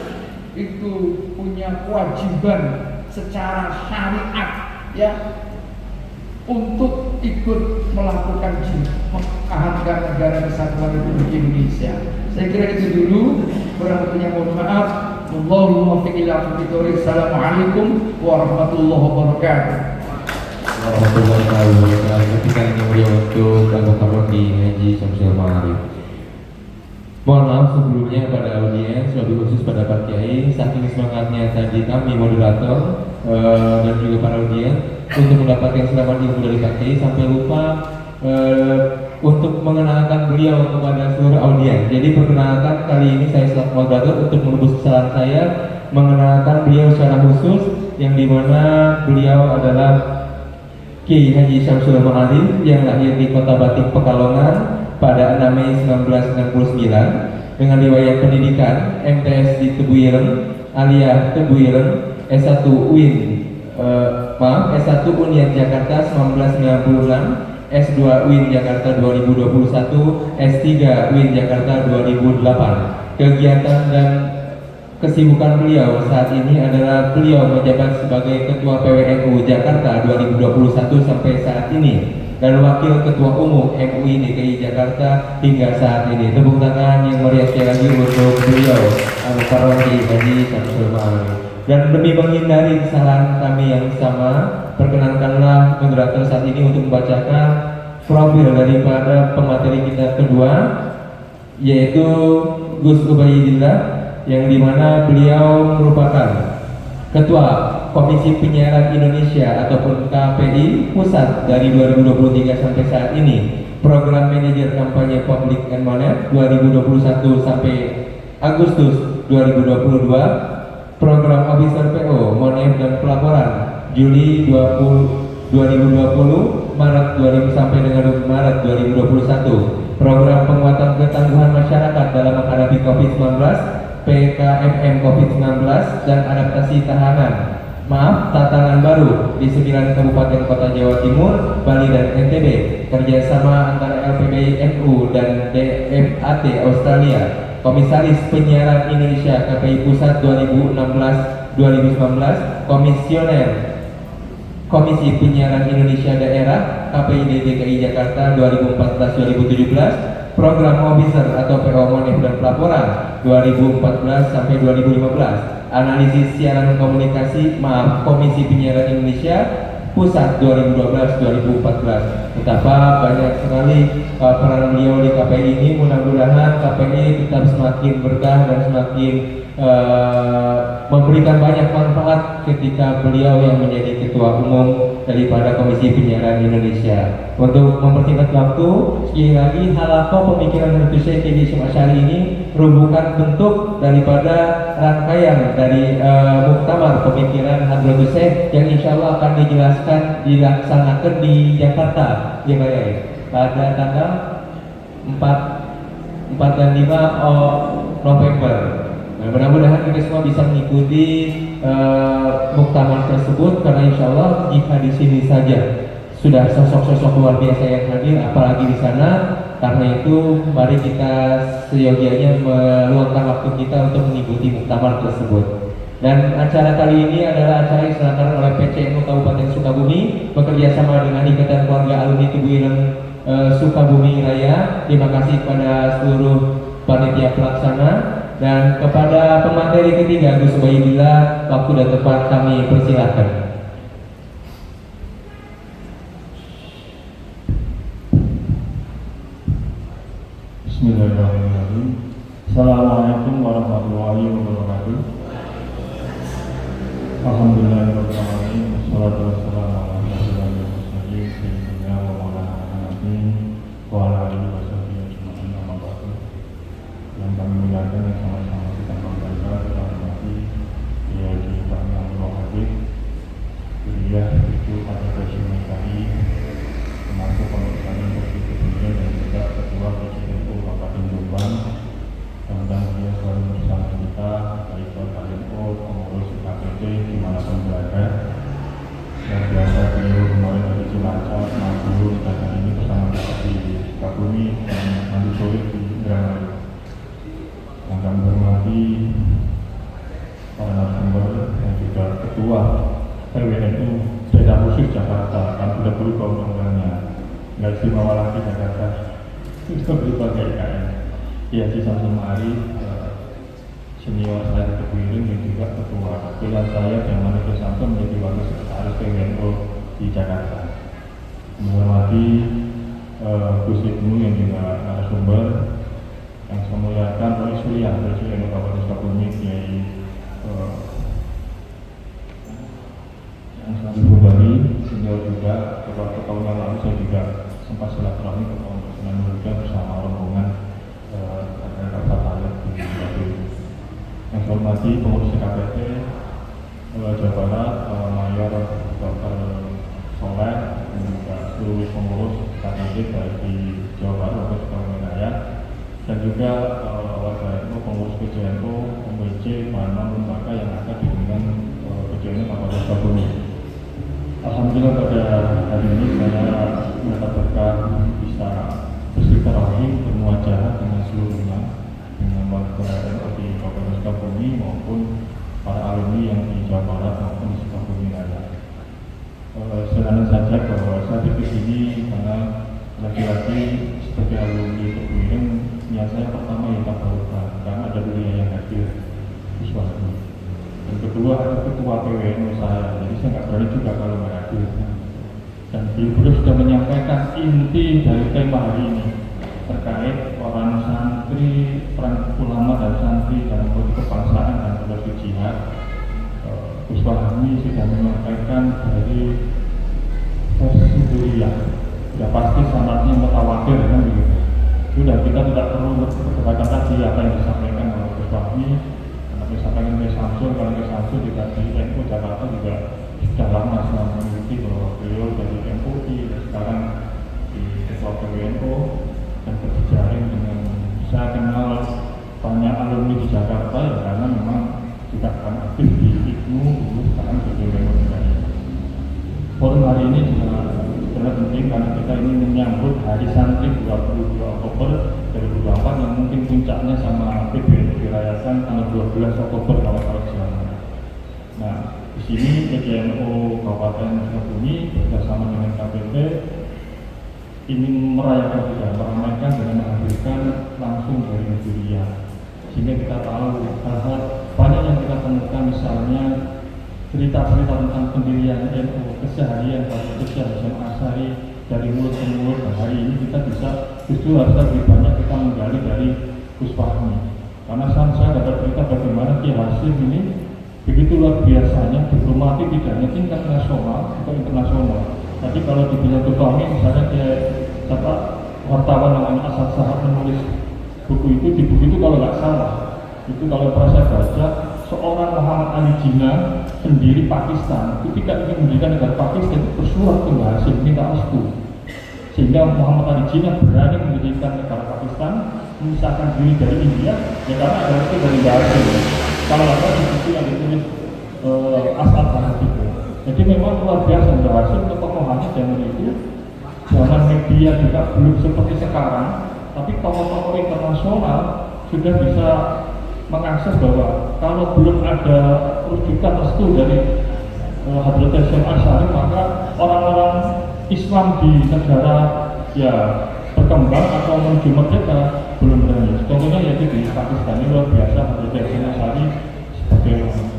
itu punya kewajiban secara syariat ya untuk ikut melakukan jihad, mempertahankan negara kesatuan Republik Indonesia. Saya kira itu dulu, kurang lebihnya mohon maaf. Wallahu muwaffiq ila aqwamit thoriq. Assalamualaikum warahmatullahi wabarakatuh. Warahmatullahi wabarakatuh. Ketika ini beliau untuk kabar di Haji Syamsul Ma'arif. Mohon maaf sebelumnya pada audiens, lebih khusus pada Pak Kiai, saking semangatnya tadi kami moderator dan juga para audiens untuk mendapatkan selamat ilmu dari Pak Kiai sampai lupa untuk mengenalkan beliau kepada seluruh audiens. Jadi perkenalkan kali ini saya selaku moderator untuk menebus kesalahan saya, mengenalkan beliau secara khusus, yang dimana beliau adalah Kiai Haji Syamsul Ma'arif yang lahir di Kota Batik, Pekalongan pada 6 Mei 1969 dengan riwayat pendidikan MTS di Tebu Ireng, Aliyah Tebu Ireng, S1 UIN S1 Unian Jakarta 1996, S2 UIN Jakarta 2021, S3 UIN Jakarta 2008. Kegiatan dan kesibukan beliau saat ini adalah beliau menjabat sebagai Ketua PWNU Jakarta 2021 sampai saat ini, dan Wakil Ketua Umum MUI DKI Jakarta hingga saat ini. Tepuk tangan yang meriah sekali lagi untuk beliau Al-Farwandi Haji Syamsul Ma'arif. Dan demi menghindari kesalahan kami yang sama, perkenankanlah moderator saat ini untuk membacakan profil daripada pemateri kita kedua, yaitu Gus Ubaidillah, yang dimana beliau merupakan Ketua Komisi Penyiaran Indonesia ataupun KPI Pusat dari 2023 sampai saat ini, Program Manajer Kampanye Public and Money 2021 sampai Agustus 2022, Program Officer PO Monef dan Pelaporan Juli 2020 Maret 2000 sampai dengan Maret 2021, Program Penguatan Ketangguhan Masyarakat dalam menghadapi COVID-19, PKMM COVID-19 dan adaptasi tantangan baru di 9 kabupaten kota Jawa Timur, Bali dan NTB, kerjasama antara LPBI NU dan DFAT Australia, Komisaris Penyiaran Indonesia KPI Pusat 2016-2019, Komisioner Komisi Penyiaran Indonesia Daerah KPI DKI Jakarta 2014-2017, Program Officer atau PO Monef dan Pelaporan 2014 sampai 2015, Analisis Siaran Komunikasi Komisi Penyiaran Indonesia Pusat 2012-2014. Betapa banyak sekali peran beliau di KPI ini. Mudah-mudahan KPI tetap semakin berkah dan semakin memberikan banyak manfaat ketika beliau yang menjadi ketua umum daripada Komisi Penyiaran Indonesia. Untuk mempersingkat waktu, sekali lagi halaqah pemikiran Habib Syekh Kiai Hasyim Asy'ari ini merupakan bentuk daripada rangkaian dari muktamar pemikiran Hadratus Syekh yang insya Allah akan dilaksanakan di Jakarta pada tanggal 4 dan 5 November. Nah, mudah-mudahan kita semua bisa mengikuti muktamar tersebut, karena insya Allah jika di sini saja sudah sosok-sosok luar biasa yang hadir, apalagi di sana. Karena itu mari kita seyogianya meluangkan waktu kita untuk mengikuti muktamar tersebut. Dan acara kali ini adalah acara yang diselenggarakan oleh PCNU Kabupaten Sukabumi bekerja sama dengan Ikatan Keluarga Alumni Tubuh Ireng Sukabumi Raya. Terima kasih kepada seluruh panitia pelaksana dan kepada pemateri ketiga Gus Ubaidillah. Waktu dan tempat kami persilahkan. Bismillahirrahmanirrahim. Assalamualaikum warahmatullahi wabarakatuh. Alhamdulillahirrahmanirrahim. Wassalatu wassalamu ala asyrofil mursalin sayyidina wa maulana Muhammadin wa ala alihi washabihi ajma'in. Amma ba'du. Yang kami muliakan dan sama-sama kita banggakan, kita hormati Kiai Kami Abdul Habib, beliau itu pada presiden kami, termasuk pemerintahan Presiden Beliau dan juga Ketua PCNU Kabupaten Jombang. Mudah-mudahan beliau selalu bersama kita, baik KPNU, pengurus KPD dimanapun berada. Dan biasa beliau kemarin dari Cilacap, Madiun, dan hari ini bersama kita di Sukabumi dan nanti sore di Indramayu. Yang kami hormati para narasumber dan juga Ketua PWNU Daerah Khusus Jakarta, kan sudah berubah undang-undangnya, nggak istimewa lagi Jakarta, sudah berubah ke IKN. Ya, Haji Samsul Ma'arif, senior saya di Tubuh Ireng dan juga ketua pilihan saya yang mana Samsul menjadi wakil sekretaris PWNU di Jakarta. Menghormati Gus Ibnu yang juga narasumber, yang saya muliakan oleh Surya Presiden Kabupaten Sukabumi, Kiai yang selalu berbagi, senior juga. Beberapa tahun yang lalu saya juga sempat silaturahmi ke Pondok Sunan Muria bersama rombongan yang saya hormati pengurus KPT Jawa Barat, Mayor Dr. Soleh dan juga seluruh pengurus KPT baik di Jawa Barat maupun Sukabumi Raya, dan juga warga NU, pengurus PCNU, PMC, mana lembaga yang ada di lingkungan PCNU Kabupaten Sukabumi. Alhamdulillah pada hari ini saya mendapat berkah bisa bersilaturahmi, bermuajahah dengan seluruhnya, dengan warga NU di Kabupaten Sukabumi maupun para alumni yang di Jawa Barat maupun di Sukabumi Raya. Sederhana saja bahwa saya di sini karena lagi-lagi sebagai alumni Tubuh Ireng, niat saya pertama yang tak berubah karena ada beliau yang hadir di suatu. Dan kedua ada ketua PWNU saya, jadi saya nggak berani juga kalau nggak hadir. Dan beliau sudah menyampaikan inti dari tema hari ini terkait orang santri, peran ulama dan santri dalam politik kebangsaan dan politik jihad. Gus Fahmi sudah menyampaikan dari versi Duriya, ya pasti sanadnya mutawatir kan begitu. Sudah, kita tidak perlu berkata tadi apa yang disampaikan oleh Gus Fahmi, karena disampaikan oleh Samsul, karena oleh Samsul juga di NU Jakarta juga sudah lama selama mengikuti bahwa beliau dari MUI dan sekarang di Ketua PWNU dan berjejaring dengan, saya kenal banyak alumni di Jakarta ya karena memang juga akan aktif di IPNU dulu, sekarang di PWNU juga. Forum hari ini juga sangat penting karena kita ini menyambut Hari Santri 22 Oktober 2024 yang mungkin puncaknya sama PBNU dirayakan tanggal 12 Oktober kalau jalan. Nah, di sini PBNU Kabupaten Sukabumi bersama dengan KPP ingin merayakan juga, meramaikan dengan menghadirkan langsung dari Nigeria, sehingga kita tahu hal-hal banyak yang kita temukan, misalnya cerita-cerita tentang pendirian NU, keseharian Pak Hasyim Asy'ari dari mulut ke mulut. Hari ini kita bisa justru harus lebih banyak kita menggali dari Gus Fahmi, karena saya dapat cerita bagaimana Ki Hasyim ini begitu luar biasanya diplomatik, tidak hanya tingkat nasional atau internasional. Tadi kalau dibilang Gus Fahmi, misalnya dia wartawan namanya Asad Sahab menulis buku itu, di buku itu kalau nggak salah itu kalau saya baca, seorang Muhammad Ali Jinnah sendiri Pakistan ketika ingin mendirikan negara Pakistan itu bersurat ke Mbah Hasyim minta restu, sehingga Muhammad Ali Jinnah berani mendirikan negara Pakistan, memisahkan diri dari India ya karena ada itu dari Mbah Hasyim. Kalau ada di situ yang ditulis Asad Sahab itu. Jadi memang luar biasa Mbah Hasyim ketokohannya zaman itu, zaman media juga belum seperti sekarang, tapi tokoh-tokoh internasional sudah bisa mengakses bahwa kalau belum ada rujukan restu dari Hadrat Hasyim Asy'ari, maka orang-orang Islam di negara ya berkembang atau menuju merdeka belum berani. Contohnya yaitu di Pakistan, ini luar biasa Hadrat Hasyim Asy'ari sebagai orang.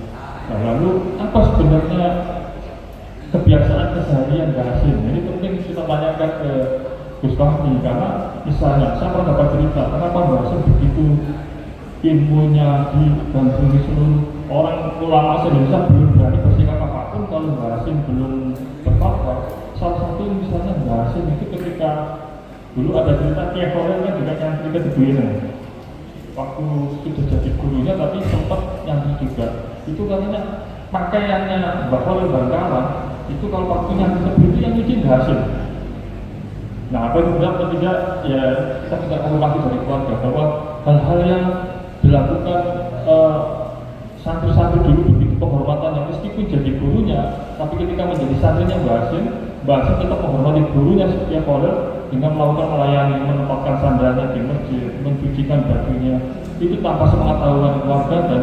Nah, lalu apa sebenarnya kebiasaan keseharian Mbah Hasyim? Ini penting kita tanyakan ke Gus Fahmi, karena misalnya saya pernah dapat cerita kenapa Mbah Hasyim begitu ilmunya digandrungi seluruh orang ulama se-Indonesia belum berani bersikap apapun kalau Mbah Hasyim belum berfatwa. Salah satu misalnya Mbah Hasyim itu ketika dulu ada cerita Kiai Khorel kan juga nyantri ke Tebuireng, waktu sudah jadi gurunya tapi sempat nyantri juga. Itu katanya pakaiannya Mbah Khorel Bangkalan itu kalau waktu nyantri ke Tebuireng yang nyuci Mbah Hasyim. Nah, apa itu benar atau tidak ya kita tidak konfirmasi dari keluarga bahwa hal-hal yang dilakukan santri-santri dulu begitu penghormatannya, meskipun jadi gurunya, tapi ketika menjadi santrinya Mbah Hasyim tetap menghormati gurunya setiap orang dengan melakukan melayani, menempatkan sandalnya di masjid, mencucikan bajunya, itu tanpa sepengetahuan keluarga. Dan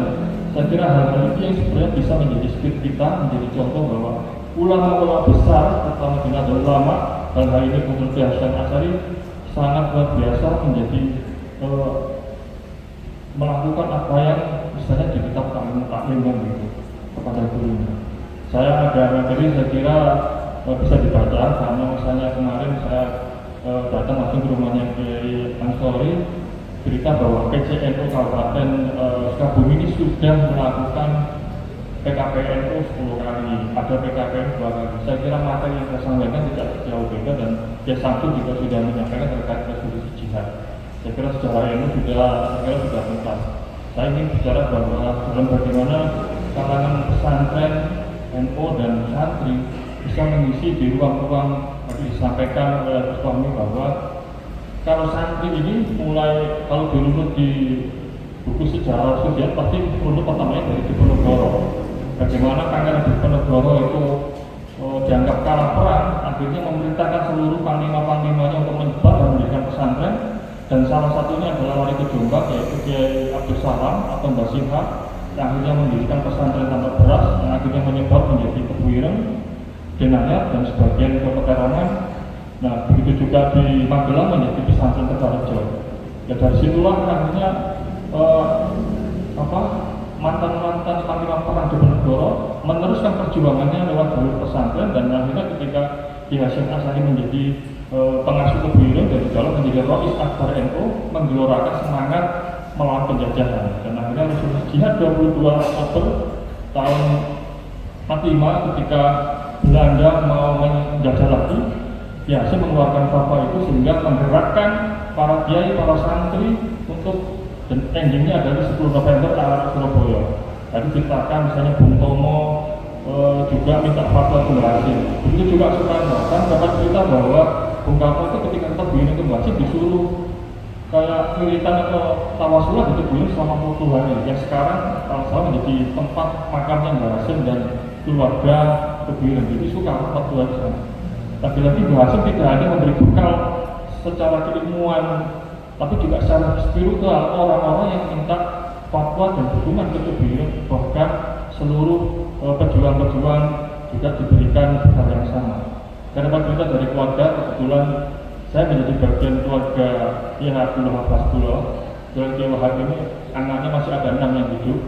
saya kira hal-hal itu yang sebenarnya bisa menjadi spirit kita, menjadi contoh bahwa ulama-ulama besar, terutama di Nahdlatul Ulama, dan hari ini Hadrat Hasyim Asy'ari sangat luar biasa menjadi melakukan apa yang misalnya di kitab taklim gitu kepada gurunya. Saya ada materi saya kira bisa dibaca, karena misalnya kemarin saya datang langsung ke rumahnya Kiai Ansori, berita bahwa PCNU Kabupaten Sukabumi ini sudah melakukan PKPNU 10 kali, ada PKPNU 2 kali. Saya kira materi yang saya sampaikan tidak jauh beda, dan Kiai Samsul juga sudah menyampaikan terkait resolusi jihad. Saya kira sejarah ini sudah tuntas. Saya ingin bicara bahwa dalam bagaimana kalangan pesantren, NU dan santri bisa mengisi di ruang-ruang tadi disampaikan oleh Gus Fahmi bahwa kalau santri ini mulai kalau dirunut di buku sejarah Soviet pasti runut pertamanya dari Diponegoro. Bagaimana Pangeran Diponegoro itu dianggap kalah perang, akhirnya memerintahkan seluruh panglima-panglimanya untuk menyebar dan mendirikan pesantren. Dan salah satunya adalah wali ke Jombang, yaitu Kiai Abdul Salam atau Mbah Simha, yang akhirnya mendirikan pesantren Tambak Beras, yang akhirnya menyebar menjadi Tebuireng, Denayat, dan sebagian ke Pekalongan. Nah, begitu juga di Magelang menjadi pesantren Tegalrejo. Ya dari situlah akhirnya mantan-mantan panglima perang Diponegoro meneruskan perjuangannya lewat jalur pesantren, dan akhirnya ketika Ki Hasyim Asy'ari menjadi pengasuh Tebuireng dari dalam menjadi Rais Akbar NU, menggelorakan semangat melawan penjajahan. Dan akhirnya resolusi jihad 22 Oktober tahun 45 ketika Belanda mau menjajah lagi, ya saya mengeluarkan fatwa itu sehingga menggerakkan para kiai, para santri untuk, dan endingnya adalah 10 November arah Surabaya. Tadi ceritakan misalnya Bung Tomo juga minta fatwa itu berhasil. Begitu juga Soekarno, kan dapat cerita bahwa Bung Karno itu ketika tebing itu berhasil disuruh kayak wiritan atau tawasulah gitu dulu selama 40 hari. Yang sekarang kalau salah menjadi tempat makamnya Mbah Hasim dan keluarga Kebumen. Jadi Soekarno 40 hari sana. Tapi lagi Mbah Hasim tidak hanya memberi bekal secara keilmuan, tapi juga secara spiritual orang-orang yang minta fatwa dan dukungan ke Kebumen, bahkan seluruh pejuang-pejuang juga diberikan hal yang sama. Karena cerita dari keluarga, kebetulan saya menjadi bagian keluarga Kiai Abdul Wahab Baskulo. Kiai Wahab ini anaknya masih ada 6 yang hidup.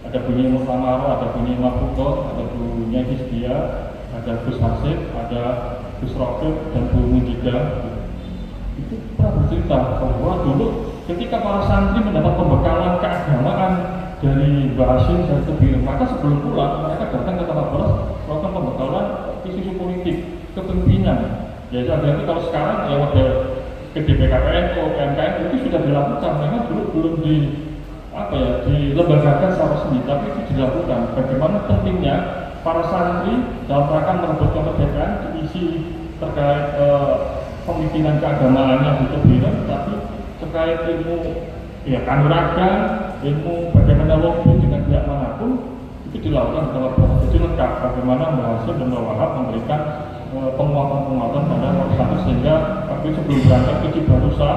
Ada punya Muhamaro, ada punya Mafuko, ada punya Hizbia, ada Gus Hasib, ada Gus Rokib, dan Bu Mujida. Itu pernah bercerita bahwa dulu ketika para santri mendapat pembekalan keagamaan dari Mbah Hasim dan Kebumen, maka sebelum pulang mereka datang ke Tanah Boros melakukan pembekalan isu-isu politik, kepemimpinan. Ya nanti kalau sekarang ya ada ke DPKPN, UMKM itu sudah dilakukan, memang dulu belum dilembagakan secara resmi, tapi itu dilakukan. Bagaimana pentingnya para santri dalam rangka merebut kemerdekaan diisi terkait pemimpinan keagamaannya di Kebumen, tapi terkait ilmu ya kanuragan, ilmu bagaimana lobby dengan pihak manapun itu dilakukan dalam proses. Jadi lengkap bagaimana Mbah Hasim dan Mbah Wahab memberikan penguatan-penguatan pada satu, sehingga tapi sebelum berangkat ke Cibarusah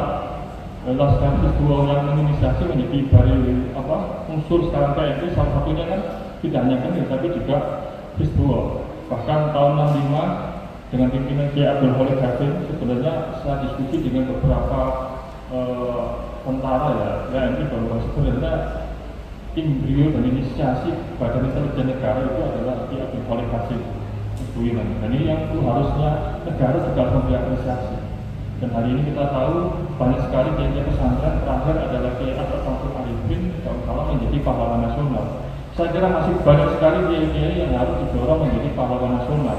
Laskar Hizbullah yang menginisiasi menjadi dari unsur sekarang TNI, salah satunya kan tidak hanya TNI tapi juga Hizbullah. Bahkan tahun 65 dengan pimpinan Kiai Abdul Khalid Hakim, sebenarnya saya diskusi dengan beberapa tentara ya TNI bahwa sebenarnya embrio dan inisiasi Badan Intelijen Negara itu adalah Kiai Abdul Khalid Hakim. Dan ini yang itu harusnya negara juga memberi apresiasi. Dan hari ini kita tahu banyak sekali kiai pesantren, terakhir adalah Kiai Abdul Samsul Arifin kalau salah menjadi pahlawan nasional. Saya kira masih banyak sekali kiai-kiai yang harus didorong menjadi pahlawan nasional.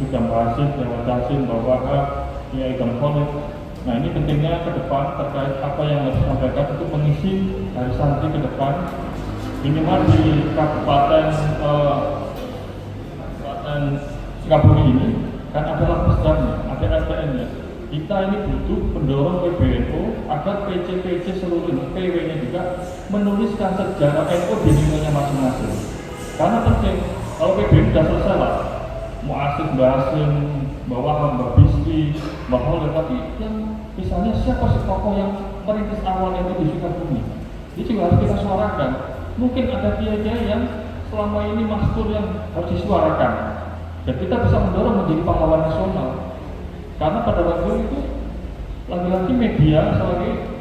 Sudah Mbah Hasim, Mbah Hasim, Mbah Wahab, Kiai Abdul Khalid. Nah ini pentingnya ke depan terkait apa yang harus disampaikan untuk mengisi dari santri ke depan. Minimal di Kabupaten Sukabumi ini kan adalah besarnya, ada RTN-nya. Kita ini butuh pendorong PBNU agar PC seluruh PW-nya juga menuliskan sejarah NU di lingkungannya masing-masing. Karena penting, kalau PBNU sudah selesai lah, mau Asif, Mbah Hasim, Mbah Wahab, Mbah Bisri, Mbah Holil, tapi yang misalnya siapa sih tokoh yang merintis awal NU di Sukabumi? Ini juga harus kita suarakan. Mungkin ada kiai-kiai yang selama ini mastur yang harus disuarakan. Dan kita bisa mendorong menjadi pahlawan nasional. Karena pada waktu itu lagi-lagi media, selagi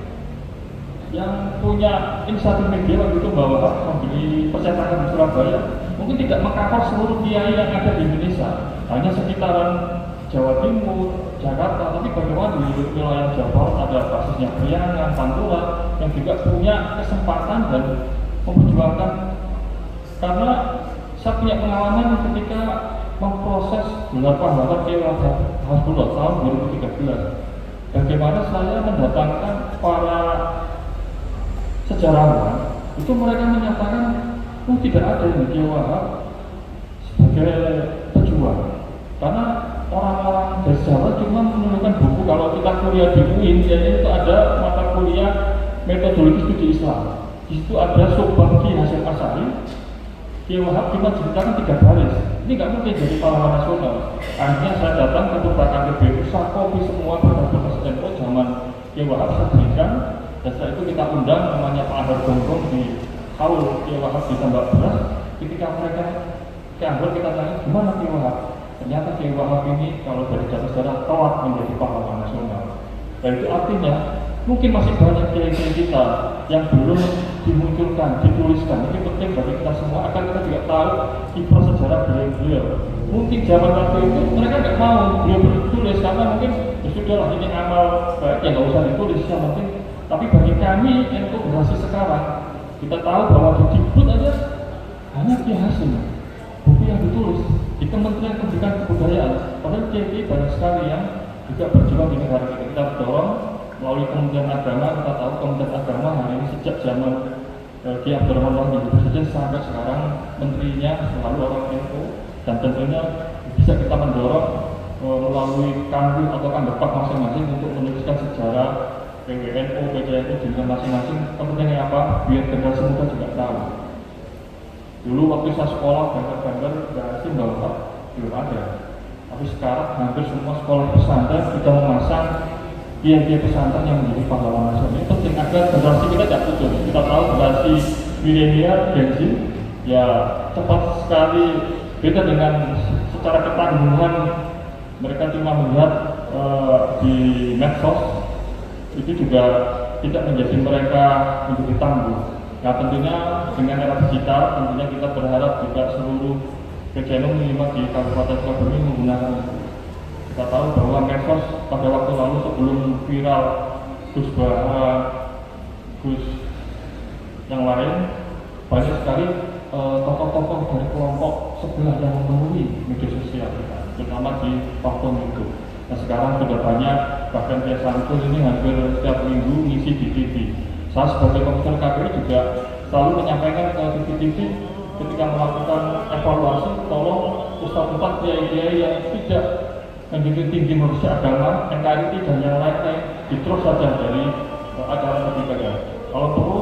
yang punya inisiatif media waktu itu bahwa membeli percetakan di Surabaya mungkin tidak mengcover seluruh kiai yang ada di Indonesia, hanya sekitaran Jawa Timur, Jakarta, tapi bagaimana di wilayah Jawa Barat ada basisnya Priangan, Pantura yang juga punya kesempatan dan memperjuangkan. Karena saya punya pengalaman ketika memproses gelar pahlawan Kiai Hasbullah tahun 2013. Bagaimana saya mendatangkan para sejarawan, itu mereka menyatakan tidak ada yang Kiai Wahab sebagai pejuang. Karena orang-orang dari Jawa cuma menemukan buku. Kalau kita kuliah di UIN, itu ada mata kuliah metodologi studi Islam. Di situ ada Subhan Ki Hasyim Asy'ari. Kiai Wahab cuma ceritakan 3 baris. Ini nggak mungkin jadi pahlawan nasional. Akhirnya saya datang ke perpustakaan PBNU, saya kopi semua bekas-bekas NU zaman Kiai Wahab, saya berikan. Dan setelah itu kita undang namanya Pak Ahmad Gonggong di haul Kiai Wahab di Tambak Beras. Ketika mereka ke Ambon, kita tanya gimana Kiai Wahab. Ternyata Kiai Wahab ini kalau dari data sejarah telah menjadi pahlawan nasional. Dan itu artinya mungkin masih banyak kiai-kiai kita yang belum dimunculkan, dituliskan. Ini penting bagi kita semua agar kita juga tahu kiprah sejarah beliau. Mungkin zaman waktu itu mereka nggak mau beliau bertulis karena mungkin ya sudahlah ini amal baik yang nggak usah ditulis yang penting. Tapi bagi kami yang itu berhasil sekarang, kita tahu bahwa di Dikbud aja hanya Kiai Hasim. Buku yang ditulis di Kementerian Pendidikan dan Kebudayaan. Padahal kiai banyak sekali yang juga berjuang di negara kita. Kita dorong melalui Kementerian Agama. Kita tahu Kementerian Agama hari ini sejak zaman Kiai Abdurrahman Wahid Presiden sampai sekarang menterinya selalu orang NU, dan tentunya bisa kita mendorong melalui kanwil atau kandepak masing-masing untuk menuliskan sejarah PWNU, PCNU di negara masing-masing. Kepentingannya apa? Biar generasi muda juga tahu. Dulu waktu saya sekolah gambar-gambar berarti bahwa belum ada. Tapi sekarang hampir semua sekolah pesantren sudah memasang kiai-kiai pesantren yang menjadi pahlawan nasional. Ini penting agar generasi kita tidak putus. Kita tahu generasi milenial, Gen Z, ya cepat sekali beda dengan secara ketangguhan. Mereka cuma melihat di medsos, itu juga tidak menjadi mereka menjadi tangguh. Nah tentunya dengan era digital, tentunya kita berharap juga seluruh PCNU minimal di Kabupaten Sukabumi menggunakan. Kita tahu bahwa medsos pada waktu lalu sebelum viral Gus Baha, Gus yang lain, banyak sekali tokoh-tokoh dari kelompok sebelah yang memenuhi media sosial kita, terutama di platform YouTube. Nah sekarang sudah banyak, bahkan Kiai Samsul ini hampir setiap minggu ngisi di TV. Saya sebagai komisioner KPU juga selalu menyampaikan ke TV ketika melakukan evaluasi, tolong ustaz-ustaz kiai-kiai yang tidak menjunjung tinggi manusia agama, NKRI dan yang lain-lain diterus saja dari acara pendidikan. Kalau perlu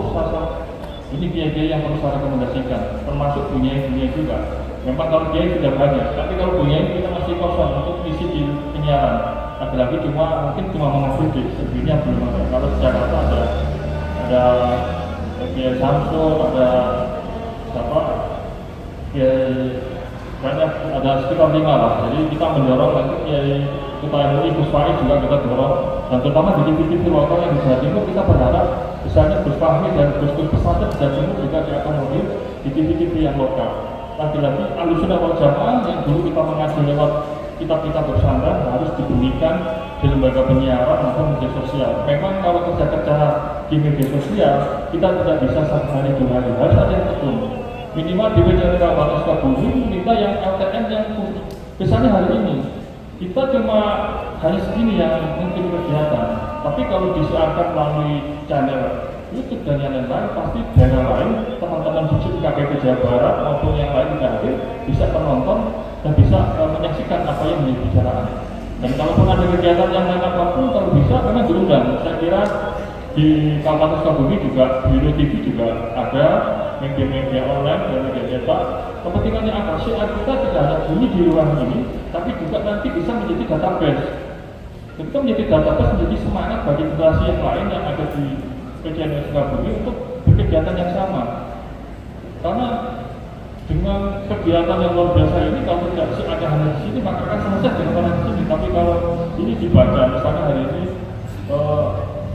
ini kiai-kiai yang perlu saya rekomendasikan, termasuk bunyai-bunyai juga. Memang kalau kiai sudah banyak, tapi kalau bunyai kita masih kosong untuk isi di penyiaran. Lagi-lagi mungkin cuma mengajukan sebelumnya belum ada. Kalau di Jakarta ada Kiai Samsul, ada siapa? Kiai banyak, ada sekitar 5 lah. Jadi kita mendorong lagi Kiai kita MUI, Gus Fahmi juga kita dorong, dan terutama di TV-TV lokal yang di Jawa Timur kita berharap misalnya Gus Fahmi dan Gus pesantren di Jawa Timur juga diakomodir di TV-TV yang lokal. Lagi-lagi Ahlussunnah wal Jamaah yang dulu kita mengaji lewat kitab-kitab pesantren harus dibunyikan di lembaga penyiaran maupun media sosial. Memang kalau kerja-kerja di media sosial kita tidak bisa satu hari 2 hari, harus ada yang tekun. Minimal di media Kabupaten Sukabumi minta yang LTM yang misalnya hari ini kita cuma hanya segini yang mungkin kegiatan, tapi kalau disiarkan melalui channel YouTube dan yang lain-lain, pasti daerah lain, teman-teman di KPP Jawa Barat maupun yang lain juga hadir, bisa menonton dan bisa menyaksikan apa yang menjadi bicaraan. Dan kalaupun ada kegiatan yang lain apapun, kalau bisa memang diundang. Saya kira di Kabupaten Sukabumi juga, Biro TV juga ada media-media online dan media cetak. Kepentingannya apa sih? Kita tidak hanya bunyi di ruang ini, tapi juga nanti bisa menjadi database. Ketika menjadi database menjadi semangat bagi generasi yang lain yang ada di PCNU Sukabumi untuk berkegiatan yang sama. Karena dengan kegiatan yang luar biasa ini, kalau tidak ada hanya di sini, maka akan selesai dengan orang di sini. Tapi kalau ini dibaca, misalnya hari ini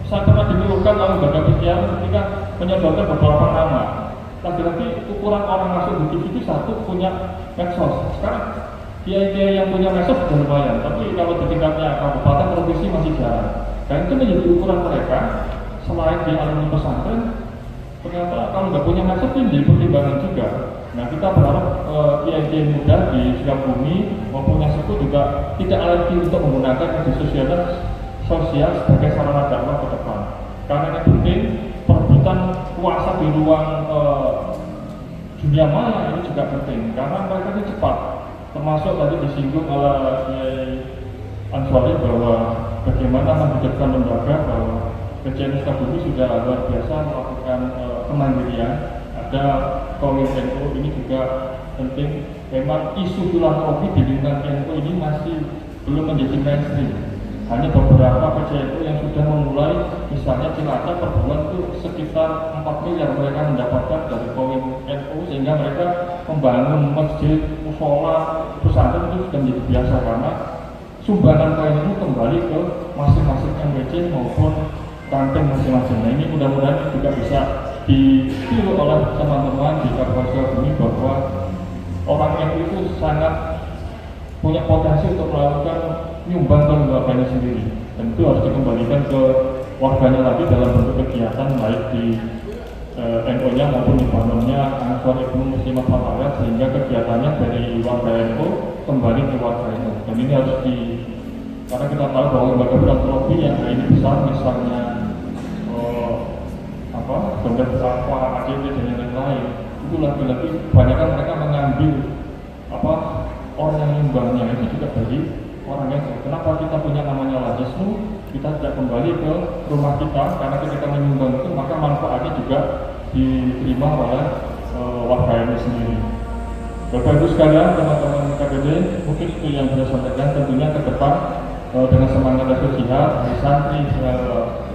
saya pernah ditemukan lembaga pikiran ketika menyebarkan beberapa nama. Lagi-lagi ukuran orang masuk di TV itu satu punya medsos. Sekarang kiai-kiai yang punya medsos sudah lumayan, tapi kalau di tingkatnya kabupaten provinsi masih jarang. Dan itu menjadi ukuran mereka. Selain di alumni pesantren, ternyata kalau nggak punya medsos itu menjadi pertimbangan juga. Nah kita berharap kiai-kiai muda di Sukabumi maupun yang sepuh juga tidak alergi untuk menggunakan media sosial sebagai sarana dakwah ke depan. Karena ini penting, perebutan kuasa di ruang dunia maya ini juga penting, karena mereka ini cepat. Termasuk tadi disinggung oleh Kiai Ansori bahwa bagaimana menghidupkan lembaga, bahwa PCNU Sukabumi sudah luar biasa melakukan kemandirian. Ada komite NU ini juga penting. Memang isu filantropi di lingkungan NU ini masih belum menjadi mainstream. Hanya beberapa PCNU yang sudah memulai, misalnya Cilacap per bulan itu sekitar 4 miliar mereka mendapatkan dari koin NU, sehingga mereka membangun masjid, musola, pesantren itu sudah menjadi biasa karena sumbangan koin itu kembali ke masing-masing MWC maupun kantin masing-masing. Nah ini mudah-mudahan juga bisa ditiru oleh teman-teman di Kabupaten Sukabumi bahwa orang NU itu sangat punya potensi untuk melakukan nyumbang ke lembaganya sendiri, dan itu harus dikembalikan ke warganya lagi dalam bentuk kegiatan baik di NU-nya maupun Libanonnya Ansor Ibnu Muslimat Fatarat, sehingga kegiatannya dari warga NU kembali ke warga NU. Dan ini harus karena kita tahu bahwa lembaga filantropi yang ini besar, misalnya Bendera Pesawat, ACT dan lain-lain, itu lagi-lagi kebanyakan mereka mengambil orang yang nyumbangnya itu juga dari orang yang. Kenapa kita punya namanya Lajisnu? Kita tidak kembali ke rumah kita, karena ketika menyumbang itu maka manfaatnya juga diterima oleh warga ini sendiri. Bapak Ibu sekalian, teman-teman KBD, mungkin itu yang saya sampaikan. Tentunya ke depan dengan semangat dan jihad dari santri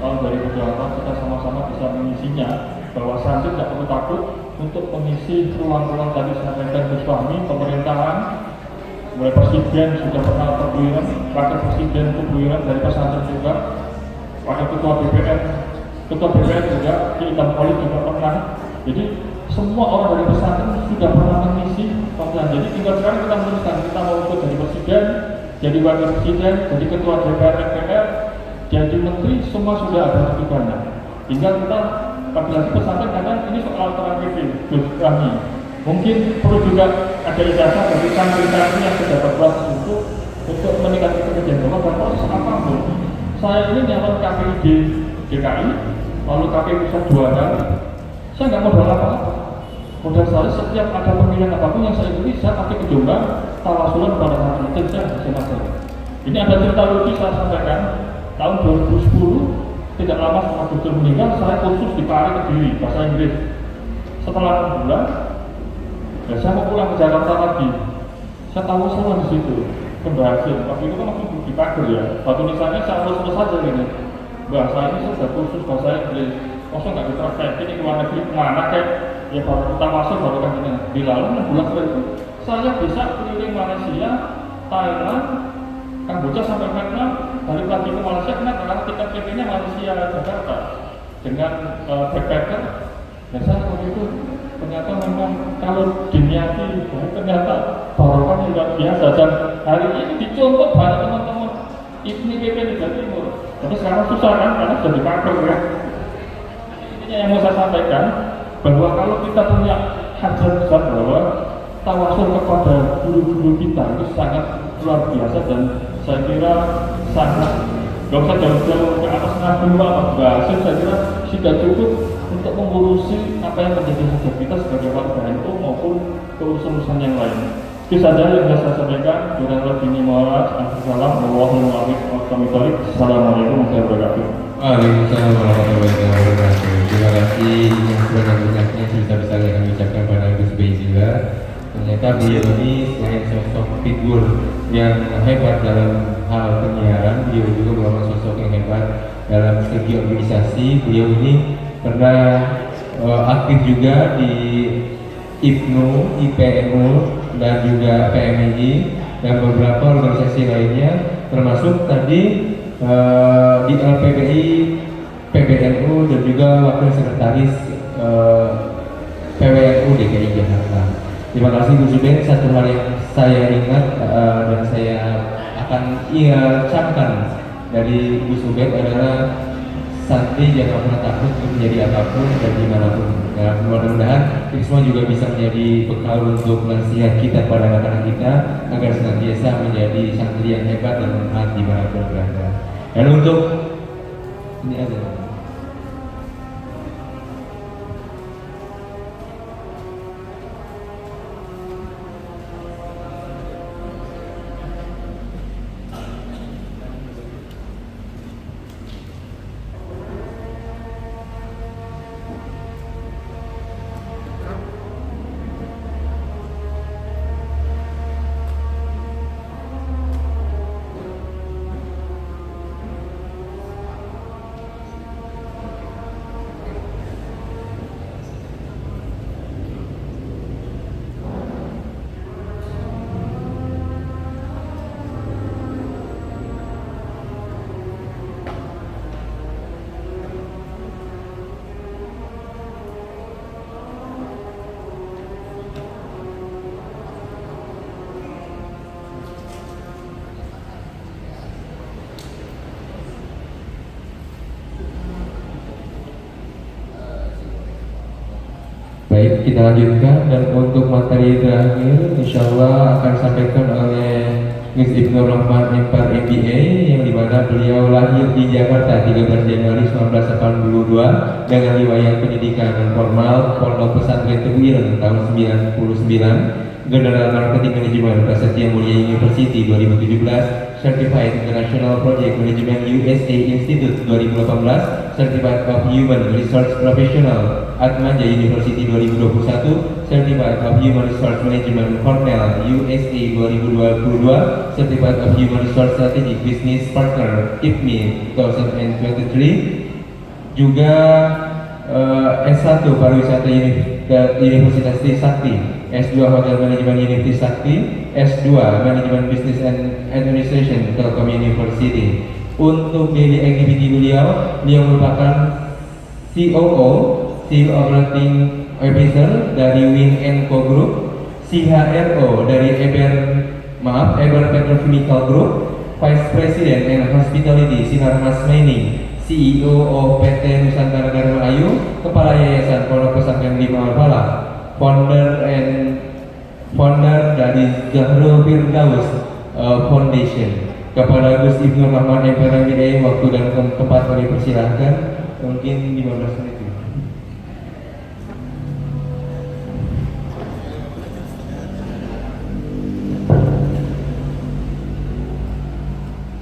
tahun 2008 kita sama-sama bisa mengisinya, bahwa santri tidak perlu takut untuk mengisi ruang-ruang tadi sampaikan Gus Fahmi, pemerintahan, mulai presiden sudah pernah kebuiran, wakil presiden kebuiran dari pesantren juga, wakil ketua BPN juga, Ki Idam Khalid juga pernah. Jadi semua orang dari pesantren sudah pernah mengisi pemerintahan. Jadi tinggal sekarang kita meneruskan, kita mau ikut jadi presiden, jadi wakil presiden, jadi ketua DPR, MPR, jadi menteri, semua sudah ada tujuannya. Tinggal kita lagi pesantren kadang ini soal alternatif Gus Fahmi. Mungkin perlu juga ada ijazah dari santri-santri yang sudah berproses untuk meningkatkan pekerjaan bahwa dan proses apapun. Saya ini nyalon KPI di DKI, lalu KPI pusat 2 kali. Saya nggak modal apa-apa. Modal saya setiap ada pemilihan apapun yang saya ikuti, saya pakai ke Jombang, tawasulan pada santri itu saya. Ini ada cerita lucu saya sampaikan. Tahun 2010, tidak lama setelah Gus Dur meninggal, saya kursus di Pari Kediri bahasa Inggris. Setelah 6 bulan, saya mau pulang ke Jakarta lagi. Saya tahu salah di situ, berhasil. Waktu itu kan aku di pagar ya. Batu nisannya saya terus saja gini. Bahasa ini sudah kursus bahasa Inggris. Kosong nggak diterapkan. Ini ke luar negeri kemana kayak? Ya baru kita masuk baru kan ini. Di lalu 6 bulan setelah itu, saya bisa keliling Malaysia, Thailand, Kamboja sampai Vietnam. Balik lagi ke Malaysia karena tiket PP-nya Malaysia Jakarta dengan backpacker. Dan saya waktu itu ternyata memang kalau diniati ternyata barokah luar biasa, dan hari ini dicontoh banyak teman-teman IPNI PP Liga Timur. Tapi sekarang susah kan karena sudah dipakai ya. Intinya yang mau saya sampaikan bahwa kalau kita punya hajat besar bahwa tawasul kepada guru-guru kita itu sangat luar biasa, dan saya kira sangat gak usah jauh-jauh ke atas Nabi atau bahasa, saya kira sudah cukup untuk mengurusi apa yang menjadi hajat kita sebagai warga NU maupun urusan-urusan yang lain. Itu saja yang bisa saya sampaikan. Kurang lebih ini mohon maaf. Assalamualaikum warahmatullahi wabarakatuh. Waalaikumsalam warahmatullahi wabarakatuh. Terima kasih yang sebanyak-banyaknya sebesar-besarnya yang kami ucapkan pada Gus Baizillah. Ternyata beliau ini selain sosok figur yang hebat dalam hal penyiaran, beliau juga merupakan sosok yang hebat dalam segi organisasi. Beliau ini pernah aktif juga di IPNU, IPNU, dan juga PMIJ dan beberapa organisasi lainnya, termasuk tadi di LPBI, PBNU, dan juga wakil sekretaris PWNU DKI Jakarta. Terima kasih Gus Zubair. Satu hal yang saya ingat dan saya akan camkan dari Gus Zubair adalah santri jangan pernah takut untuk menjadi apapun dan dimanapun. Nah, mudah-mudahan ini semua juga bisa menjadi bekal untuk nasihat kita pada anak-anak kita agar senantiasa menjadi santri yang hebat dan bermanfaat dimanapun berada. Dan untuk ini ada. Baik, kita lanjutkan dan untuk materi terakhir insya Allah akan disampaikan oleh Gus Ibnur Rahman M.Par MBA yang dimana beliau lahir di Jakarta 13 Januari 1982 dengan riwayat pendidikan non formal Pondok Pesantren Tebu Ireng tahun 99, General Marketing Management Prasetya Mulia University 2017, Certified International Project Management USA Institute 2018, Certified of Human Resource Professional Atmanja University 2021, Certified of Human Resource Management Cornell USA 2022, Certified of Human Resource Strategic Business Partner IPMI 2023, juga S1 Pariwisata Universitas Trisakti, S2 Hotel Management Universitas Sakti, S2 Management Business and Administration Telkom University. Untuk daily activity beliau merupakan COO, Chief Operating Officer dari Win & Co Group, CHRO dari Eber Petrochemical Group, Vice President and Hospitality Sinar Mas Mining, CEO of PT Nusantara Dharma Ayu, Kepala Yayasan Pondok Pesantren Lima Al-Falah, founder dari Zahrul Firdaus Foundation. Kepada Gus Ibnur Rahman M.Par MBA, waktu dan tempat kami persilahkan, mungkin 15 menit.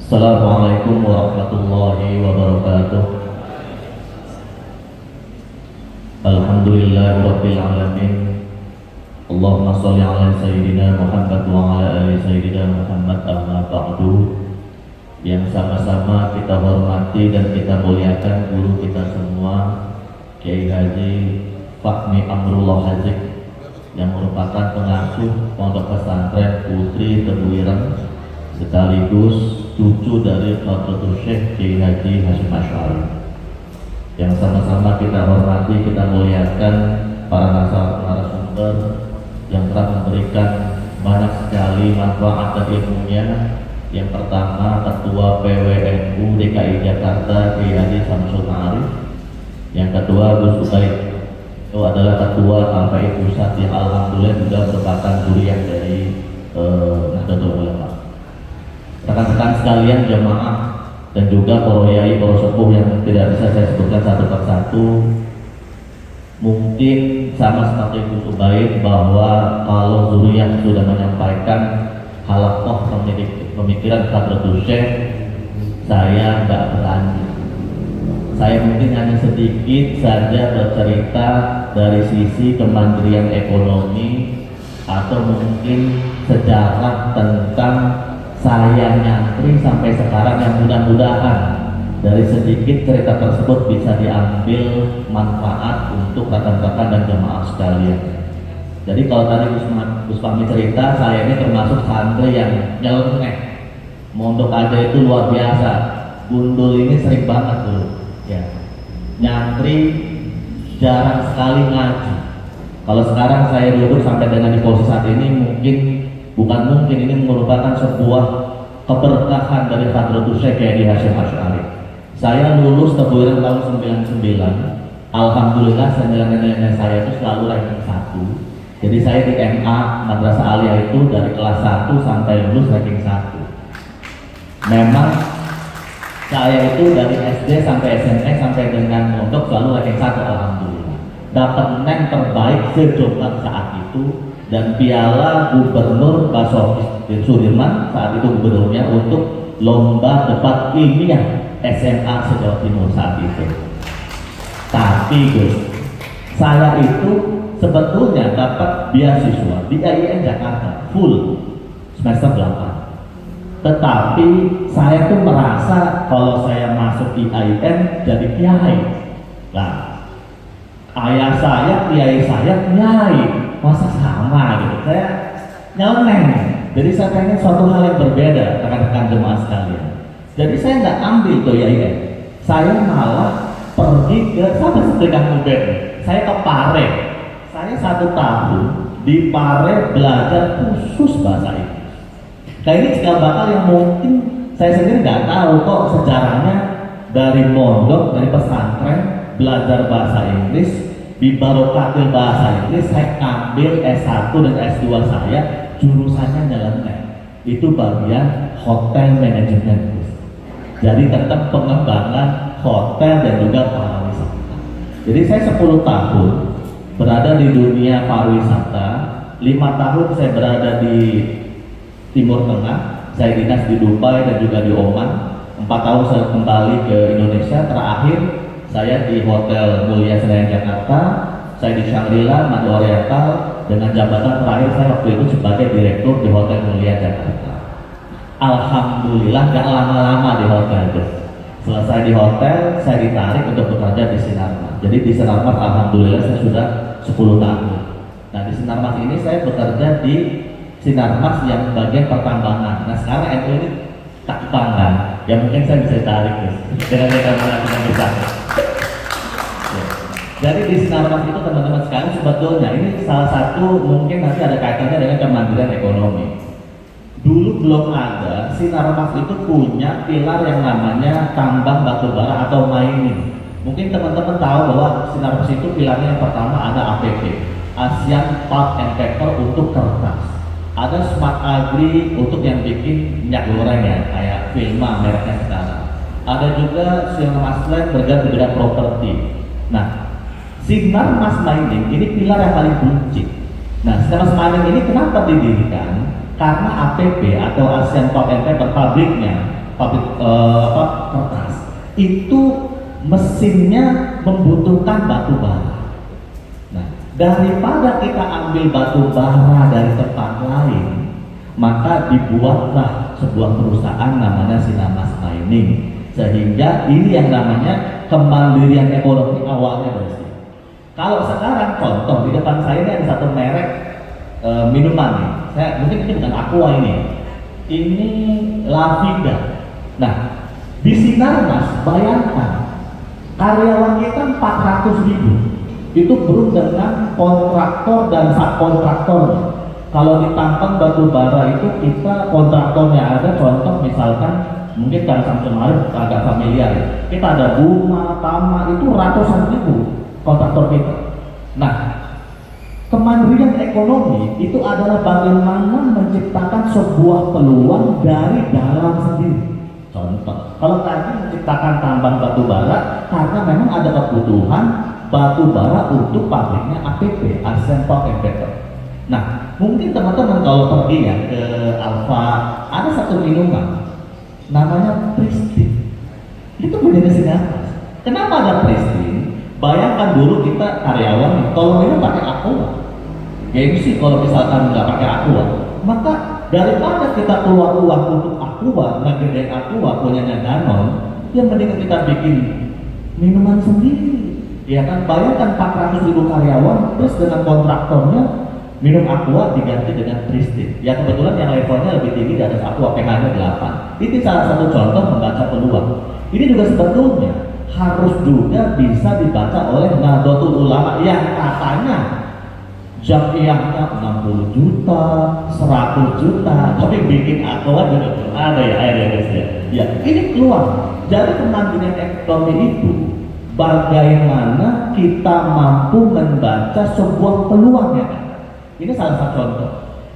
Assalamualaikum warahmatullahi wabarakatuh. Alhamdulillahirabbil alamin. Allahumma shalli ala sayyidina Muhammad wa ala ali sayyidina Muhammad, amma ba'du. Yang sama-sama kita hormati dan kita muliakan guru kita semua, Kiai Haji Fahmi Amrullah Hazik, yang merupakan pengasuh Pondok Pesantren Putri Tebu Ireng sekaligus cucu dari Fadlatul Syekh Kiai Haji Hasyim Asy'ari. Yang sama-sama kita hormati, kita muliakan para narasumber yang telah memberikan banyak sekali manfaat dan ilmunya. Yang pertama, Ketua PWNU DKI Jakarta Kiai Haji Samsul Ma'arif. Yang kedua, Gus Ubaid, itu adalah Ketua KPI Pusat yang alhamdulillah juga merupakan zuriat dari Nahdlatul Ulama. Rekan-rekan sekalian, jemaah dan juga para yai, para sepuh yang tidak bisa saya sebutkan satu persatu, mungkin sama seperti Gus Ubaid bahwa kalau zuriat sudah menyampaikan halakoh pemikiran Fadlatul Syekh, saya nggak berani. Saya mungkin hanya sedikit saja bercerita dari sisi kemandirian ekonomi atau mungkin sejarah tentang saya nyantri sampai sekarang, yang mudah-mudahan dari sedikit cerita tersebut bisa diambil manfaat untuk rekan-rekan dan jemaah sekalian. Jadi kalau tadi Gus Fahmi cerita, saya ini termasuk santri yang nyeleneh, mondok aja itu luar biasa, gundul ini sering banget dulu, ya. Nyantri jarang sekali ngaji. Kalau sekarang saya duduk sampai dengan di posisi saat ini, ini merupakan sebuah keberkahan dari Fadlatul Syekh Kiai Hasyim Asy'ari. Saya lulus Tebu Ireng tahun 99. Alhamdulillah nilai-nilai saya itu selalu ranking 1. Jadi saya di MA Madrasah Aliyah itu dari kelas 1 sampai lulus ranking 1. Memang saya itu dari SD sampai SMA sampai dengan mondok selalu ranking 1, alhamdulillah. Dapat rank terbaik se-Jombang saat itu, dan piala Gubernur Pak Sudirman saat itu gubernurnya untuk lomba debat ilmiah SMA se-Jawa Timur saat itu. Tapi Gus, saya itu sebetulnya dapat beasiswa di IAIN Jakarta full semester 8. Tetapi saya tuh merasa kalau saya masuk di IAIN jadi kiai. Nah, ayah saya, kiai saya kiai, masa sama gitu. Saya nyeleneh. Jadi saya pengen suatu hal yang berbeda, rekan-rekan jemaah sekalian. Jadi saya nggak ambil tuh IAIN. Saya malah pergi ke seperti Kang Ubed. Saya ke Pare. Saya 1 tahun di Pare belajar khusus bahasa Inggris. Nah ini cikal bakal yang mungkin saya sendiri nggak tahu kok sejarahnya, dari mondok, dari pesantren belajar bahasa Inggris Bibarokatil bahasa Inggris, saya ambil S1 dan S2 saya, jurusannya nyeleneh. Itu bagian hotel manajemen. Jadi tetap pengembangan hotel dan juga pariwisata. Jadi saya 10 tahun berada di dunia pariwisata, 5 tahun saya berada di Timur Tengah, saya dinas di Dubai dan juga di Oman. 4 tahun saya kembali ke Indonesia, terakhir saya di Hotel Mulia Senayan Jakarta, saya di Shangri-La, Manado Oriental, dengan jabatan terakhir saya waktu itu sebagai direktur di Hotel Mulia Jakarta. Alhamdulillah gak lama-lama di hotel itu. Selesai di hotel, saya ditarik untuk bekerja di Sinarmas. Jadi di Sinarmas alhamdulillah saya sudah 10 tahun. Nah di Sinarmas ini saya bekerja di Sinarmas yang bagian pertambangan. Nah sekarang itu ini tak tambang, yang mungkin saya bisa tarik guys. Dengan rekan-rekan yang bisa. Jadi di Sinarmas itu teman-teman sekalian sebetulnya ini salah satu mungkin nanti ada kaitannya dengan kemandirian ekonomi. Dulu belum ada, Sinarmas itu punya pilar yang namanya tambang batubara atau mining. Mungkin teman-teman tahu bahwa Sinarmas itu pilarnya yang pertama ada APP, Asian Pulp and Paper untuk kertas. Ada Smart Agri untuk yang bikin minyak goreng ya, kayak Filma mereknya sekarang. Ada juga Sinarmas Land bergerak di bidang properti. Nah, Sinarmas Mining ini pilar yang paling buncit. Nah, Sinarmas Mining ini kenapa didirikan? Karena APP atau Asian Pulp and Paper pabriknya, kertas itu mesinnya membutuhkan batu bara. Nah, daripada kita ambil batu bara dari tempat lain, maka dibuatlah sebuah perusahaan namanya Sinarmas Mining, sehingga ini yang namanya kemandirian ekonomi awalnya berarti. Kalau sekarang contoh di depan saya ini ada satu merek minuman nih. Saya mungkin ini bukan Aqua ini Lavida. Nah, di Sinarmas bayangkan karyawan kita 400.000, itu belum dengan kontraktor dan subkontraktornya. Kalau di tambang batu bara itu kita kontraktornya ada, contoh misalkan mungkin kan kemarin agak familiar ya. Kita ada Buma, Tama, itu ratusan ribu kontraktor kita. Nah, kemandirian ekonomi itu adalah bagaimana menciptakan sebuah peluang dari dalam sendiri. Contoh, kalau tadi menciptakan tambang batu bara karena memang ada kebutuhan batu bara untuk pabriknya APP, Asian Pulp and Paper. Nah, mungkin teman-teman kalau pergi ya ke Alfa, ada satu minuman namanya Pristine. Itu punya Sinarmas. Kenapa ada Pristine? Bayangkan dulu kita karyawan, kalau minum pakai Aqua, gengsi kalau misalkan nggak pakai Aqua, maka daripada kita keluar uang untuk Aqua, ngegedein Aqua punyanya Danone, yang mendingan kita bikin minuman sendiri. Ya kan, bayangkan 400.000 karyawan plus dengan kontraktornya minum Aqua diganti dengan Pristine. Ya kebetulan yang levelnya lebih tinggi di atas Aqua, pH-nya 8. Itu salah satu contoh membaca peluang. Ini juga sebetulnya harus juga bisa dibaca oleh Nahdlatul Ulama yang katanya jamiahnya 60 juta, 100 juta, tapi bikin Aqua juga belum ada ya air ya guys ya. Ya ini keluar. Jadi kemandirian ekonomi itu bagaimana kita mampu membaca sebuah peluang ya. Ini salah satu contoh.